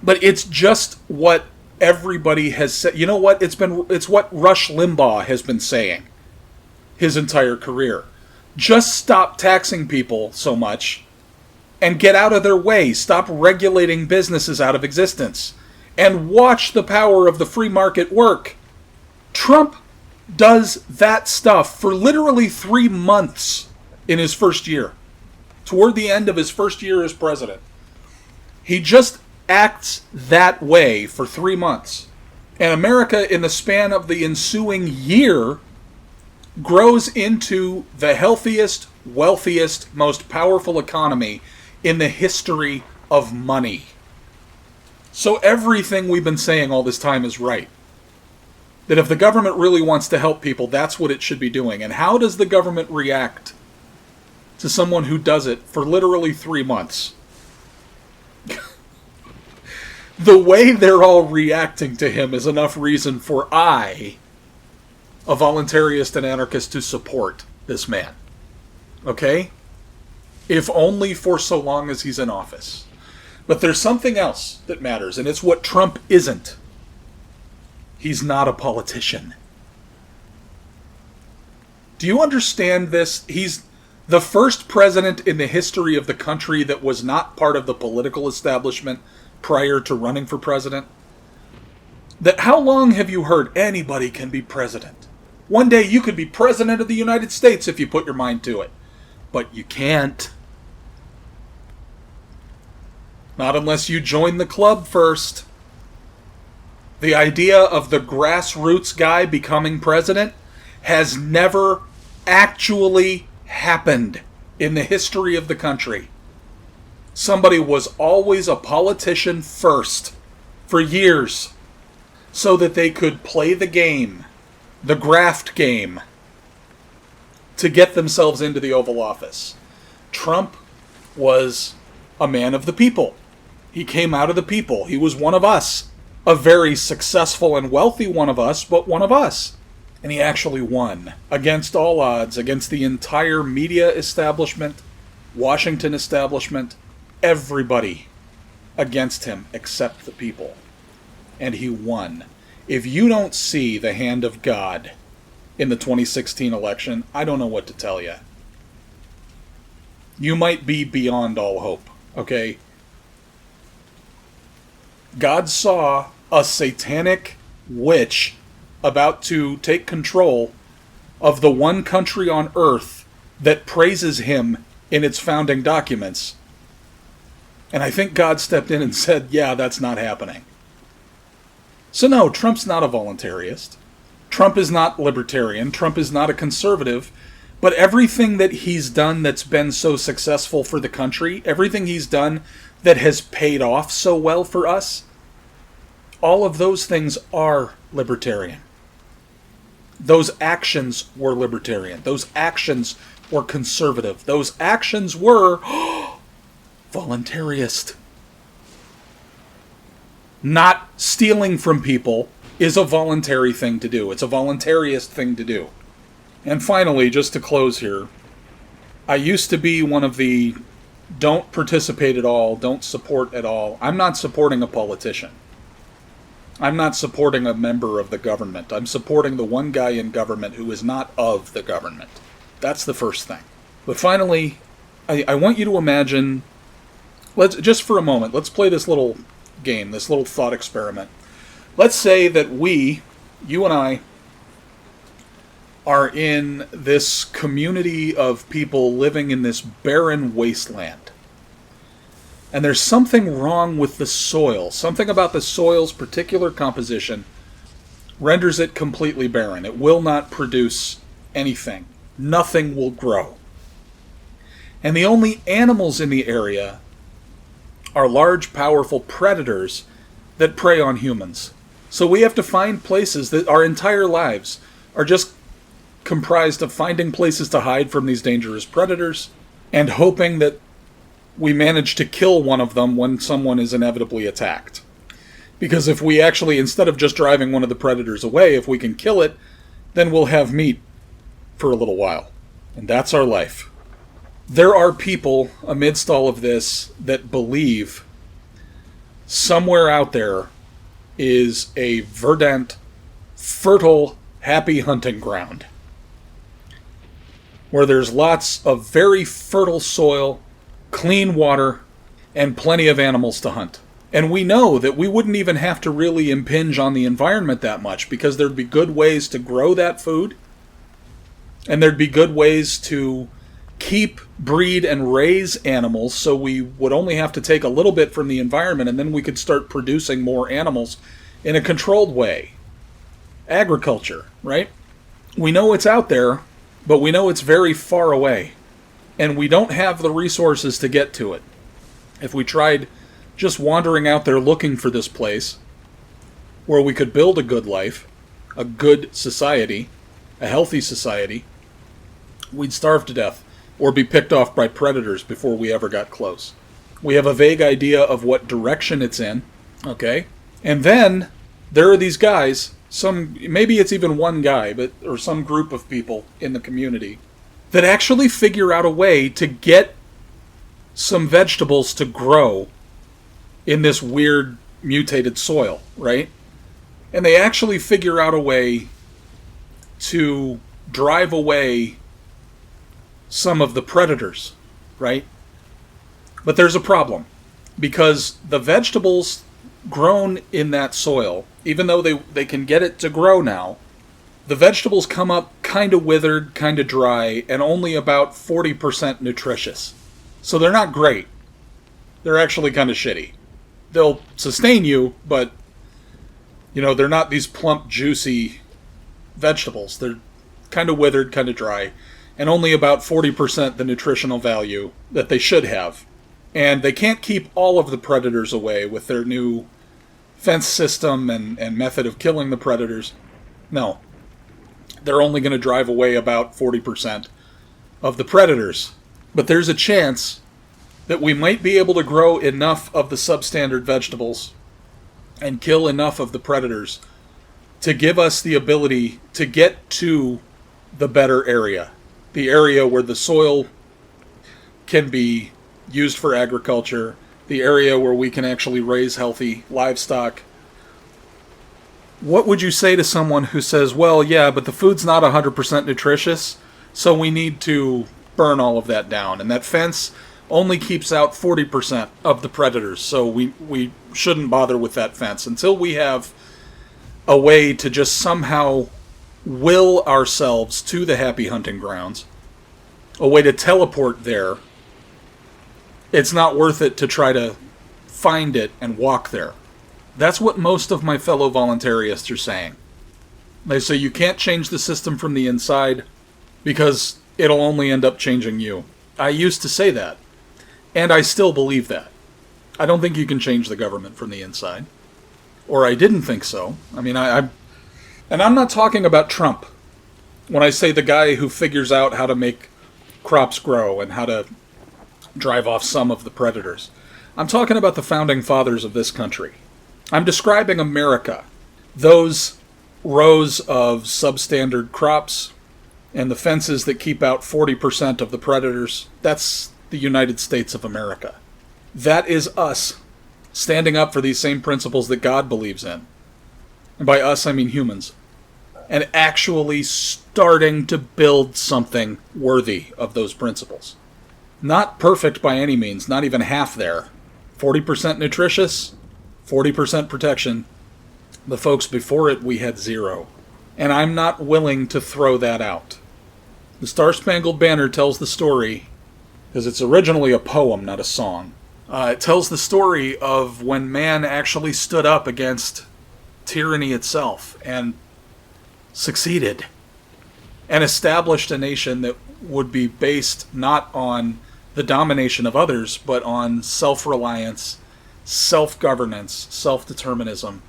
S1: But it's just what everybody has said. You know what? It's what Rush Limbaugh has been saying his entire career. Just stop taxing people so much and get out of their way. Stop regulating businesses out of existence. And watch the power of the free market work. Trump does that stuff for literally 3 months in his first year. Toward the end of his first year as president. He just acts that way for 3 months. And America, in the span of the ensuing year, grows into the healthiest, wealthiest, most powerful economy in the history of money. So everything we've been saying all this time is right. That if the government really wants to help people, that's what it should be doing. And how does the government react to someone who does it for literally 3 months? The way they're all reacting to him is enough reason for I, a voluntarist and anarchist, to support this man. Okay? If only for so long as he's in office. But there's something else that matters, and it's what Trump isn't. He's not a politician. Do you understand this? He's the first president in the history of the country that was not part of the political establishment prior to running for president. That how long have you heard anybody can be president? One day you could be president of the United States if you put your mind to it. But you can't. Not unless you join the club first. The idea of the grassroots guy becoming president has never actually happened in the history of the country. Somebody was always a politician first, for years, so that they could play the game, the graft game, to get themselves into the Oval Office. Trump was a man of the people. He came out of the people. He was one of us. A very successful and wealthy one of us, but one of us. And he actually won, against all odds, against the entire media establishment, Washington establishment, everybody against him except the people. And he won. If you don't see the hand of God in the 2016 election, I don't know what to tell you. You might be beyond all hope, okay? God saw a satanic witch about to take control of the one country on earth that praises him in its founding documents. And I think God stepped in and said, yeah, that's not happening. So no, Trump's not a voluntarist. Trump is not libertarian. Trump is not a conservative. But everything that he's done that's been so successful for the country, everything he's done that has paid off so well for us, all of those things are libertarian. Those actions were libertarian. Those actions were conservative. Those actions were voluntarist. Not stealing from people is a voluntary thing to do. It's a voluntarist thing to do. And finally, just to close here, I used to be one of the don't participate at all, don't support at all. I'm not supporting a politician. I'm not supporting a member of the government. I'm supporting the one guy in government who is not of the government. That's the first thing. But finally, I want you to imagine, just for a moment, let's play this little game, this little thought experiment. Let's say that you and I, are in this community of people living in this barren wasteland. And there's something wrong with the soil. Something about the soil's particular composition renders it completely barren. It will not produce anything. Nothing will grow. And the only animals in the area are large, powerful predators that prey on humans. So we have to find places that our entire lives are just comprised of finding places to hide from these dangerous predators and hoping that we manage to kill one of them when someone is inevitably attacked. Because if we actually, instead of just driving one of the predators away, if we can kill it, then we'll have meat for a little while. And that's our life. There are people amidst all of this that believe somewhere out there is a verdant, fertile, happy hunting ground, where there's lots of very fertile soil, clean water, and plenty of animals to hunt. And we know that we wouldn't even have to really impinge on the environment that much, because there'd be good ways to grow that food, and there'd be good ways to keep, breed, and raise animals, so we would only have to take a little bit from the environment, and then we could start producing more animals in a controlled way. Agriculture, right? We know it's out there, but we know it's very far away, and we don't have the resources to get to it. If we tried just wandering out there looking for this place where we could build a good life, a good society, a healthy society, we'd starve to death or be picked off by predators before we ever got close. We have a vague idea of what direction it's in, okay? And then there are these guys, maybe it's even one guy, or some group of people in the community that actually figure out a way to get some vegetables to grow in this weird mutated soil, right? And they actually figure out a way to drive away some of the predators, right? But there's a problem, because the vegetables grown in that soil, even though they can get it to grow now, the vegetables come up kind of withered, kind of dry, and only about 40% nutritious. So they're not great. They're actually kind of shitty. They'll sustain you, but, they're not these plump, juicy vegetables. They're kind of withered, kind of dry, and only about 40% the nutritional value that they should have. And they can't keep all of the predators away with their new fence system and method of killing the predators. No. They're only going to drive away about 40% of the predators. But there's a chance that we might be able to grow enough of the substandard vegetables and kill enough of the predators to give us the ability to get to the better area. The area where the soil can be used for agriculture, the area where we can actually raise healthy livestock. What would you say to someone who says, well, yeah, but the food's not 100% nutritious, so we need to burn all of that down, and that fence only keeps out 40% of the predators, so we shouldn't bother with that fence until we have a way to just somehow will ourselves to the happy hunting grounds, a way to teleport there. It's not worth it to try to find it and walk there. That's what most of my fellow voluntarists are saying. They say you can't change the system from the inside because it'll only end up changing you. I used to say that, and I still believe that. I don't think you can change the government from the inside. Or I didn't think so. I mean, and I'm not talking about Trump when I say the guy who figures out how to make crops grow and how to drive off some of the predators. I'm talking about the founding fathers of this country. I'm describing America. Those rows of substandard crops and the fences that keep out 40% of the predators, that's the United States of America. That is us standing up for these same principles that God believes in. And by us, I mean humans. And actually starting to build something worthy of those principles. Not perfect by any means, not even half there. 40% nutritious, 40% protection. The folks before it, we had 0. And I'm not willing to throw that out. The Star-Spangled Banner tells the story, because it's originally a poem, not a song. It tells the story of when man actually stood up against tyranny itself and succeeded and established a nation that would be based not on the domination of others, but on self-reliance, self-governance, self-determinism.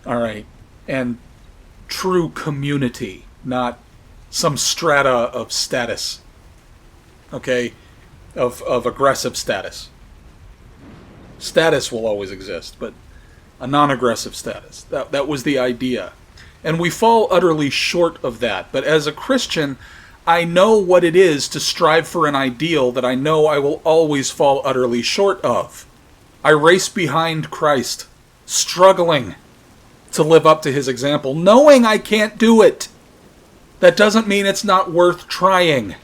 S1: All right. And true community, not some strata of status. Okay? Of aggressive status. Status will always exist, but a non-aggressive status. That was the idea. And we fall utterly short of that. But as a Christian, I know what it is to strive for an ideal that I know I will always fall utterly short of. I race behind Christ, struggling to live up to his example, knowing I can't do it. That doesn't mean it's not worth trying.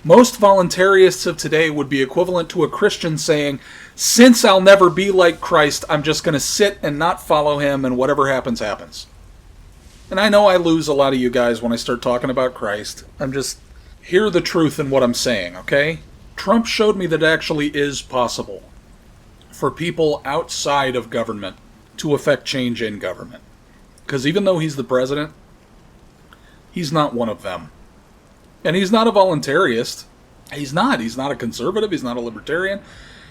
S1: Most voluntarists of today would be equivalent to a Christian saying, since I'll never be like Christ, I'm just going to sit and not follow him, and whatever happens, happens. And I know I lose a lot of you guys when I start talking about Christ. I'm just, hear the truth in what I'm saying, okay? Trump showed me that it actually is possible for people outside of government to affect change in government. Because even though he's the president, he's not one of them. And he's not a voluntarist. He's not. He's not a conservative. He's not a libertarian.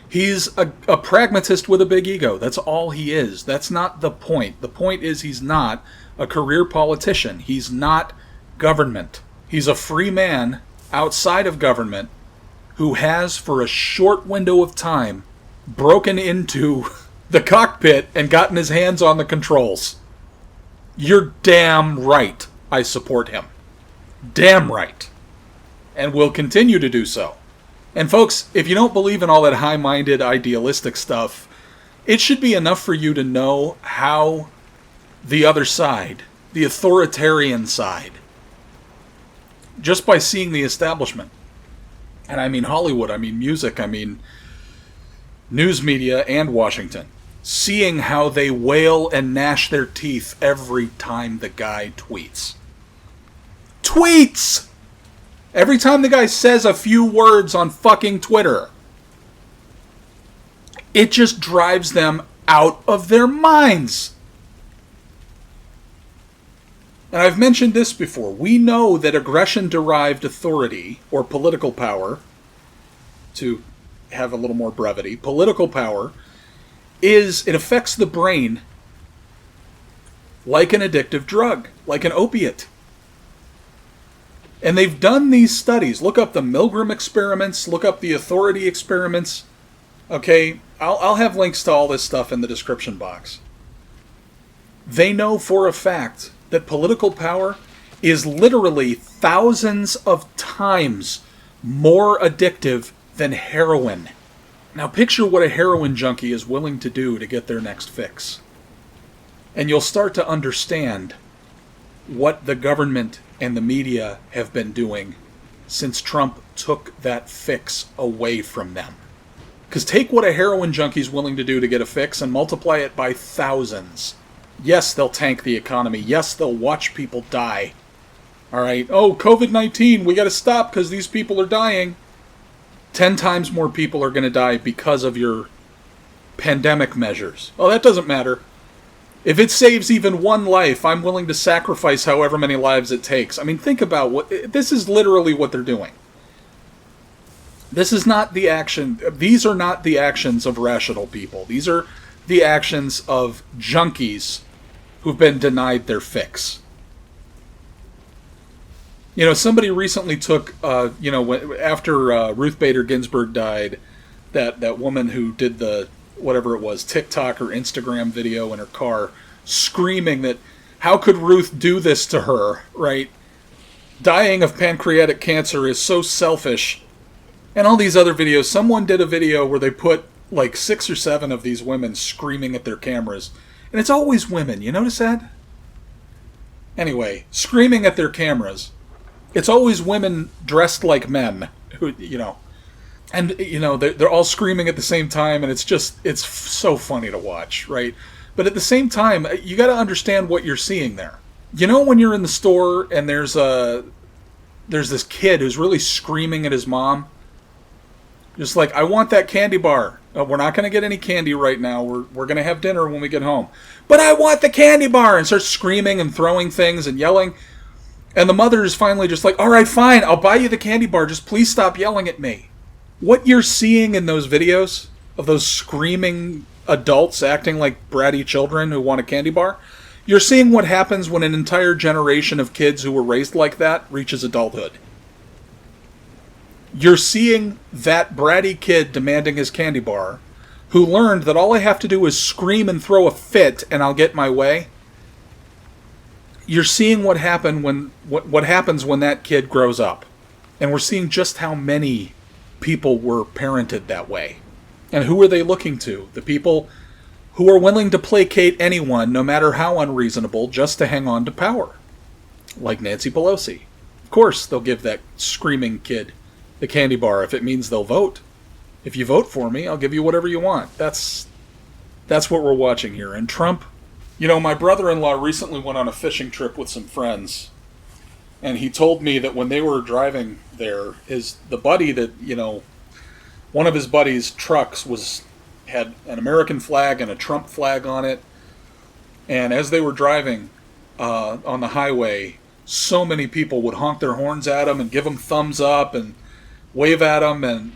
S1: He's a pragmatist with a big ego. That's all he is. That's not the point. The point is he's not a career politician. He's not government. He's a free man outside of government who has, for a short window of time, broken into the cockpit and gotten his hands on the controls. You're damn right I support him. Damn right. And will continue to do so. And folks, if you don't believe in all that high-minded, idealistic stuff, it should be enough for you to know how the other side, the authoritarian side, just by seeing the establishment, and I mean Hollywood, I mean music, I mean news media and Washington, seeing how they wail and gnash their teeth every time the guy tweets. Tweets! Every time the guy says a few words on fucking Twitter, it just drives them out of their minds. And I've mentioned this before. We know that aggression-derived authority, or political power, to have a little more brevity, political power, it affects the brain like an addictive drug, like an opiate. And they've done these studies. Look up the Milgram experiments. Look up the authority experiments. Okay, I'll have links to all this stuff in the description box. They know for a fact that political power is literally thousands of times more addictive than heroin. Now picture what a heroin junkie is willing to do to get their next fix. And you'll start to understand what the government and the media have been doing since Trump took that fix away from them. Because take what a heroin junkie is willing to do to get a fix and multiply it by thousands. Yes, they'll tank the economy. Yes, they'll watch people die. All right, oh, COVID-19, we got to stop because these people are dying. 10 times more people are going to die because of your pandemic measures. Oh, that doesn't matter. If it saves even one life, I'm willing to sacrifice however many lives it takes. I mean, think about what... This is literally what they're doing. This is not the action... These are not the actions of rational people. These are the actions of junkies who've been denied their fix. You know, somebody recently took, after Ruth Bader Ginsburg died, that woman who did the... whatever it was, TikTok or Instagram video in her car, screaming that, how could Ruth do this to her, right? Dying of pancreatic cancer is so selfish. And all these other videos. Someone did a video where they put like 6 or 7 of these women screaming at their cameras. And it's always women, you notice that? Anyway, screaming at their cameras. It's always women dressed like men, who, and, they're all screaming at the same time, and it's so funny to watch, right? But at the same time, you got to understand what you're seeing there. You know when you're in the store and there's this kid who's really screaming at his mom? Just like, I want that candy bar. We're not going to get any candy right now. We're going to have dinner when we get home. But I want the candy bar! And starts screaming and throwing things and yelling. And the mother is finally just like, all right, fine, I'll buy you the candy bar. Just please stop yelling at me. What you're seeing in those videos of those screaming adults acting like bratty children who want a candy bar, you're seeing what happens when an entire generation of kids who were raised like that reaches adulthood. You're seeing that bratty kid demanding his candy bar, who learned that all I have to do is scream and throw a fit and I'll get my way. you're seeing what happens when that kid grows up. And we're seeing just how many people were parented that way. And who are they looking to? The people who are willing to placate anyone, no matter how unreasonable, just to hang on to power. Like Nancy Pelosi. Of course, they'll give that screaming kid the candy bar if it means they'll vote. If you vote for me, I'll give you whatever you want. That's what we're watching here. And Trump, my brother-in-law recently went on a fishing trip with some friends. And he told me that when they were driving there, the buddy that, one of his buddy's trucks had an American flag and a Trump flag on it. And as they were driving on the highway, so many people would honk their horns at him and give him thumbs up and wave at him, and,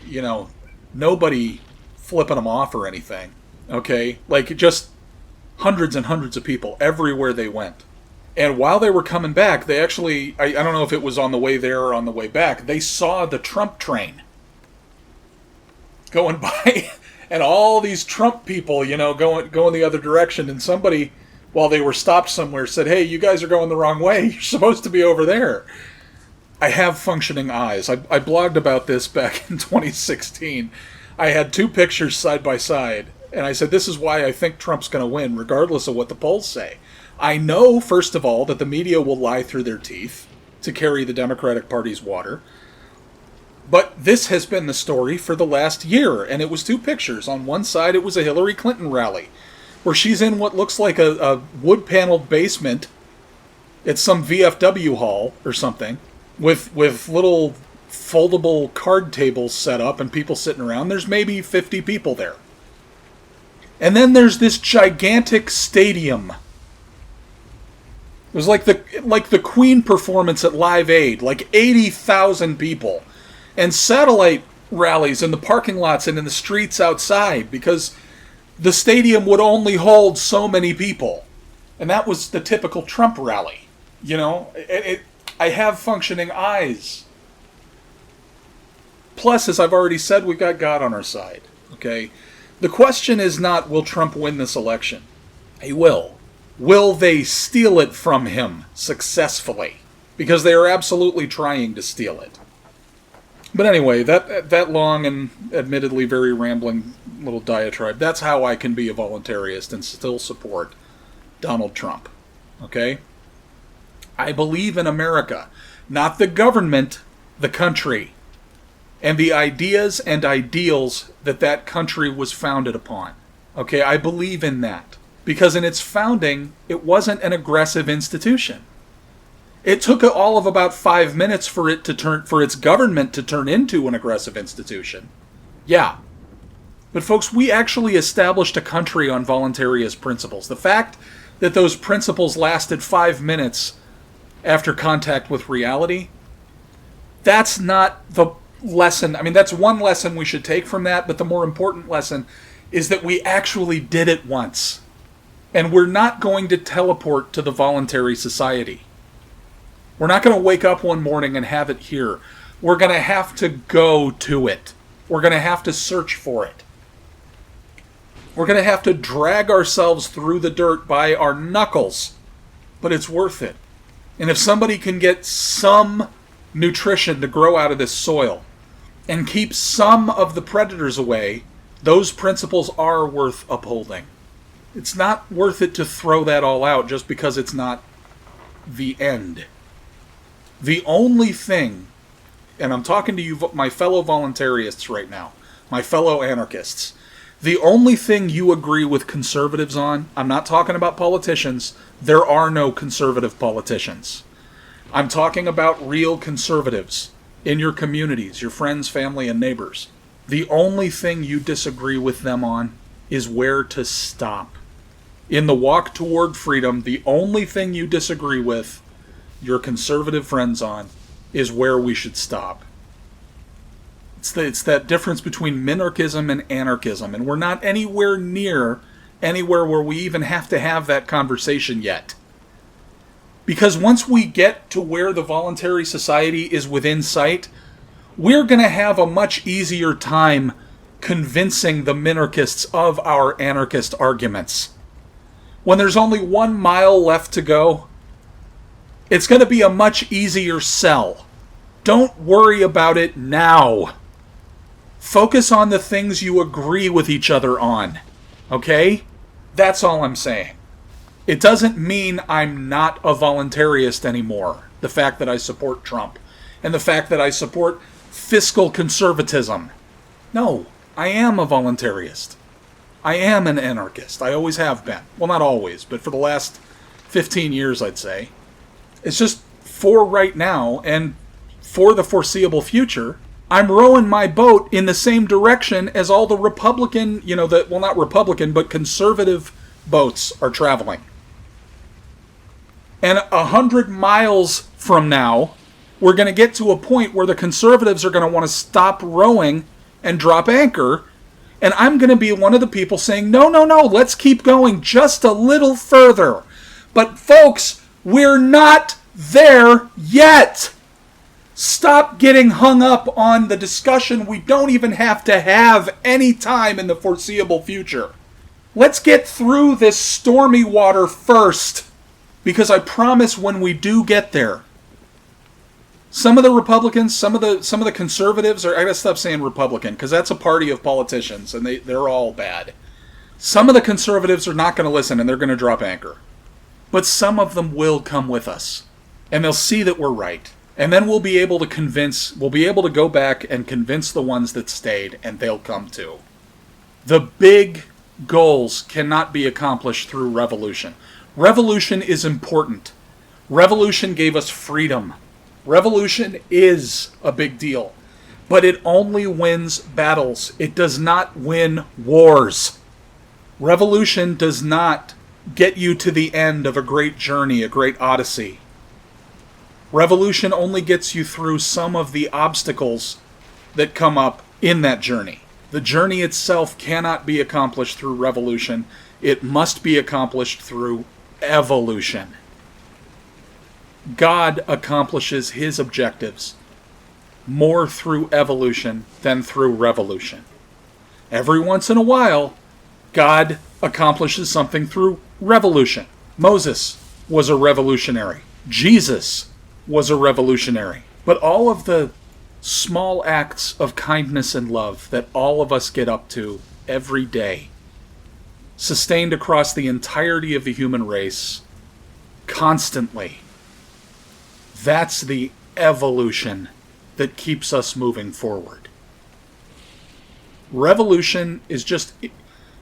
S1: nobody flipping them off or anything. Okay? Like, just hundreds and hundreds of people everywhere they went. And while they were coming back, they actually, I don't know if it was on the way there or on the way back, they saw the Trump train going by, and all these Trump people, going the other direction. And somebody, while they were stopped somewhere, said, "Hey, you guys are going the wrong way. You're supposed to be over there." I have functioning eyes. I blogged about this back in 2016. I had two pictures side by side, and I said, this is why I think Trump's going to win, regardless of what the polls say. I know, first of all, that the media will lie through their teeth to carry the Democratic Party's water. But this has been the story for the last year, and it was two pictures. On one side, it was a Hillary Clinton rally, where she's in what looks like a wood-paneled basement at some VFW hall or something, with little foldable card tables set up and people sitting around. There's maybe 50 people there. And then there's this gigantic stadium. It was like the Queen performance at Live Aid, like 80,000 people. And satellite rallies in the parking lots and in the streets outside, because the stadium would only hold so many people. And that was the typical Trump rally. I have functioning eyes. Plus, as I've already said, we've got God on our side. Okay? The question is not, will Trump win this election? He will. Will they steal it from him successfully? Because they are absolutely trying to steal it. But anyway, that long and admittedly very rambling little diatribe, that's how I can be a voluntarist and still support Donald Trump. Okay? I believe in America, not the government, the country, and the ideas and ideals that country was founded upon. Okay, I believe in that. Because in its founding, it wasn't an aggressive institution. It took all of about 5 minutes for its government to turn into an aggressive institution. Yeah. But folks, we actually established a country on voluntarist principles. The fact that those principles lasted 5 minutes after contact with reality, that's not the lesson. I mean, that's one lesson we should take from that, but the more important lesson is that we actually did it once. And we're not going to teleport to the voluntary society. We're not going to wake up one morning and have it here. We're going to have to go to it. We're going to have to search for it. We're going to have to drag ourselves through the dirt by our knuckles. But it's worth it. And if somebody can get some nutrition to grow out of this soil and keep some of the predators away, those principles are worth upholding. It's not worth it to throw that all out just because it's not the end. The only thing, and I'm talking to you, my fellow voluntarists right now, my fellow anarchists, the only thing you agree with conservatives on, I'm not talking about politicians, there are no conservative politicians. I'm talking about real conservatives in your communities, your friends, family, and neighbors. The only thing you disagree with them on is where to stop. In the walk toward freedom, the only thing you disagree with your conservative friends on is where we should stop. It's that difference between minarchism and anarchism, and we're not anywhere near anywhere where we even have to have that conversation yet. Because once we get to where the voluntary society is within sight, we're going to have a much easier time convincing the minarchists of our anarchist arguments. When there's only 1 mile left to go, It's going to be a much easier sell. Don't worry about it now. Focus on the things you agree with each other on. Okay? That's all I'm saying. It doesn't mean I'm not a voluntarist anymore. The fact that I support Trump. And the fact that I support fiscal conservatism. No, I am a voluntarist. I am an anarchist. I always have been. Well, not always, but for the last 15 years, I'd say. It's just for right now and for the foreseeable future, I'm rowing my boat in the same direction as all the Republican, not Republican, but conservative boats are traveling. And 100 miles from now, we're going to get to a point where the conservatives are going to want to stop rowing and drop anchor. And I'm going to be one of the people saying, no, let's keep going just a little further. But folks, we're not there yet. Stop getting hung up on the discussion we don't even have to have any time in the foreseeable future. Let's get through this stormy water first, because I promise when we do get there, some of the Republicans, some of the conservatives, or I gotta stop saying Republican, because that's a party of politicians, and they're all bad. Some of the conservatives are not going to listen, and they're going to drop anchor. But some of them will come with us, and they'll see that we're right. And then we'll be able to go back and convince the ones that stayed, and they'll come too. The big goals cannot be accomplished through revolution. Revolution is important. Revolution gave us freedom. Revolution is a big deal. But it only wins battles. It does not win wars. Revolution does not get you to the end of a great journey, a great odyssey. Revolution only gets you through some of the obstacles that come up in that journey. The journey itself cannot be accomplished through revolution. It must be accomplished through evolution. God accomplishes his objectives more through evolution than through revolution. Every once in a while, God accomplishes something through revolution. Moses was a revolutionary. Jesus was a revolutionary. But all of the small acts of kindness and love that all of us get up to every day, sustained across the entirety of the human race, constantly, that's the evolution that keeps us moving forward. Revolution is just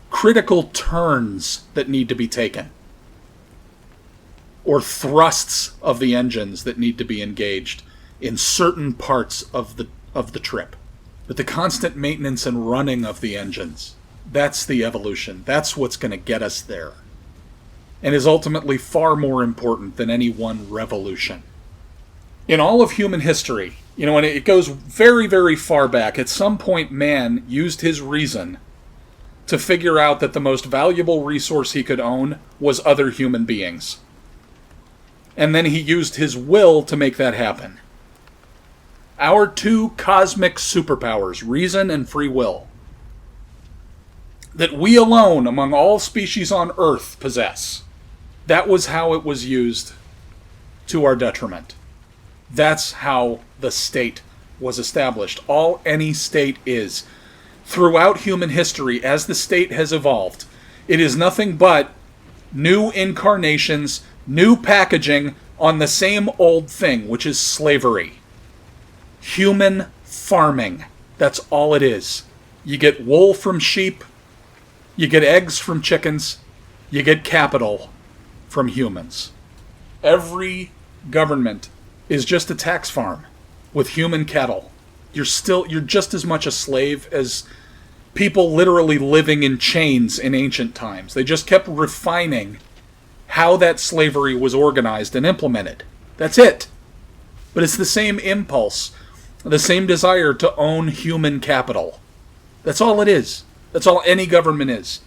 S1: critical turns that need to be taken, or thrusts of the engines that need to be engaged in certain parts of the trip. But the constant maintenance and running of the engines, that's the evolution. That's what's going to get us there, and is ultimately far more important than any one revolution. In all of human history, and it goes very, very far back, at some point man used his reason to figure out that the most valuable resource he could own was other human beings. And then he used his will to make that happen. Our two cosmic superpowers, reason and free will, that we alone among all species on Earth possess, that was how it was used to our detriment. That's how the state was established. All any state is. Throughout human history, as the state has evolved, it is nothing but new incarnations, new packaging on the same old thing, which is slavery. Human farming. That's all it is. You get wool from sheep, you get eggs from chickens, you get capital from humans. Every government is just a tax farm with human cattle. You're just as much a slave as people literally living in chains in ancient times. They just kept refining how that slavery was organized and implemented. That's it. But it's the same impulse, the same desire to own human capital. That's all it is. That's all any government is,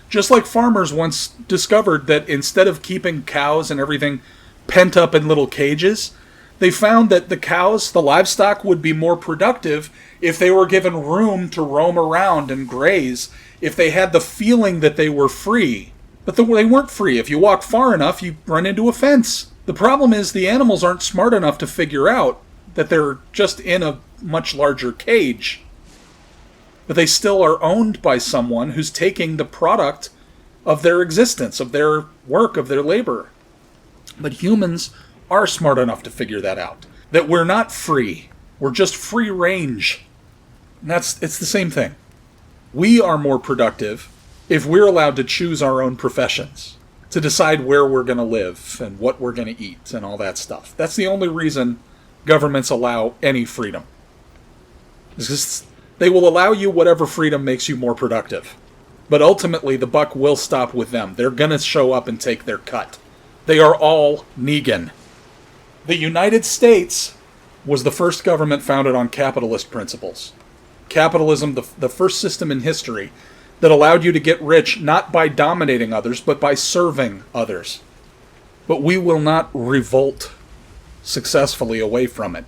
S1: Just like farmers once discovered that instead of keeping cows and everything pent up in little cages, they found that the cows, the livestock, would be more productive if they were given room to roam around and graze, if they had the feeling that they were free. But they weren't free. If you walk far enough, you run into a fence. The problem is the animals aren't smart enough to figure out that they're just in a much larger cage. But they still are owned by someone who's taking the product of their existence, of their work, of their labor. But humans are smart enough to figure that out. That we're not free. We're just free range. And it's the same thing. We are more productive if we're allowed to choose our own professions, to decide where we're going to live and what we're going to eat and all that stuff. That's the only reason governments allow any freedom. It's just, they will allow you whatever freedom makes you more productive. But ultimately, the buck will stop with them. They're going to show up and take their cut. They are all Negan. The United States was the first government founded on capitalist principles. Capitalism, the first system in history that allowed you to get rich not by dominating others, but by serving others. But we will not revolt successfully away from it.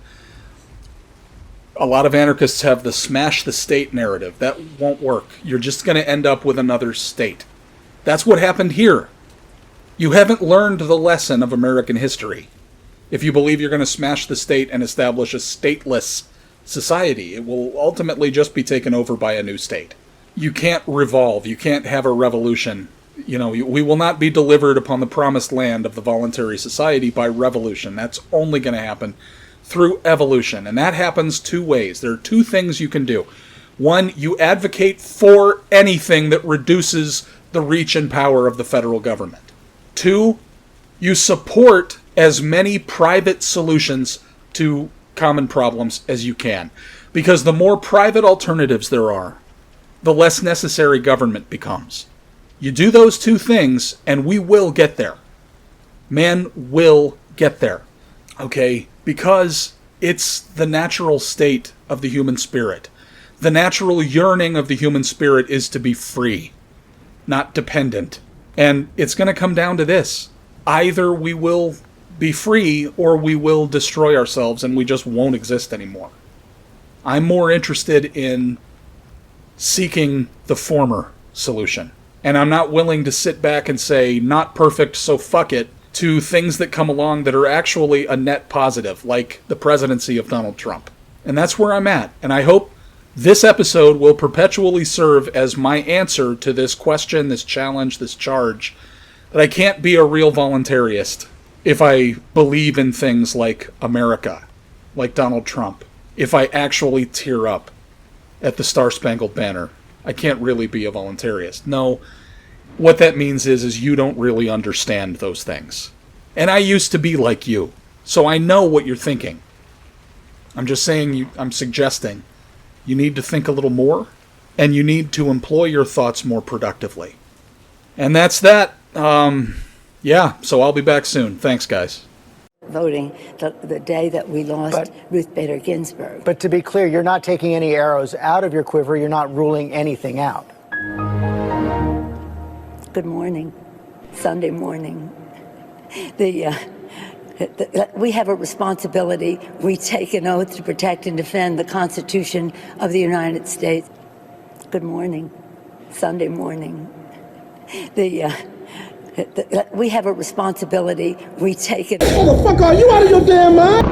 S1: A lot of anarchists have the smash the state narrative. That won't work. You're just going to end up with another state. That's what happened here. You haven't learned the lesson of American history. If you believe you're going to smash the state and establish a stateless society, it will ultimately just be taken over by a new state. You can't revolve. You can't have a revolution. You know, we will not be delivered upon the promised land of the voluntary society by revolution. That's only going to happen through evolution. And that happens two ways. There are two things you can do. One, you advocate for anything that reduces the reach and power of the federal government. Two, you support as many private solutions to common problems as you can. Because the more private alternatives there are, the less necessary government becomes. You do those two things, and we will get there. Man will get there. Okay? Because it's the natural state of the human spirit. The natural yearning of the human spirit is to be free, not dependent. And it's going to come down to this. Either we will be free, or we will destroy ourselves, and we just won't exist anymore. I'm more interested in seeking the former solution. And I'm not willing to sit back and say, not perfect, so fuck it, to things that come along that are actually a net positive, like the presidency of Donald Trump. And that's where I'm at. And I hope this episode will perpetually serve as my answer to this question, this challenge, this charge, that I can't be a real voluntarist if I believe in things like America, like Donald Trump. If I actually tear up at the Star-Spangled Banner, I can't really be a voluntarist. No, what that means is you don't really understand those things. And I used to be like you, so I know what you're thinking. I'm just saying, I'm suggesting you need to think a little more, and you need to employ your thoughts more productively. And that's that. Yeah, so I'll be back soon. Thanks, guys.
S2: Voting the day that we lost Ruth Bader Ginsburg.
S3: But to be clear, you're not taking any arrows out of your quiver. You're not ruling anything out.
S2: Good morning. Sunday morning. We have a responsibility. We take an oath to protect and defend the Constitution of the United States. Good morning. Sunday morning. We have a responsibility. We take it.
S4: Motherfucker, are you out of your damn mind?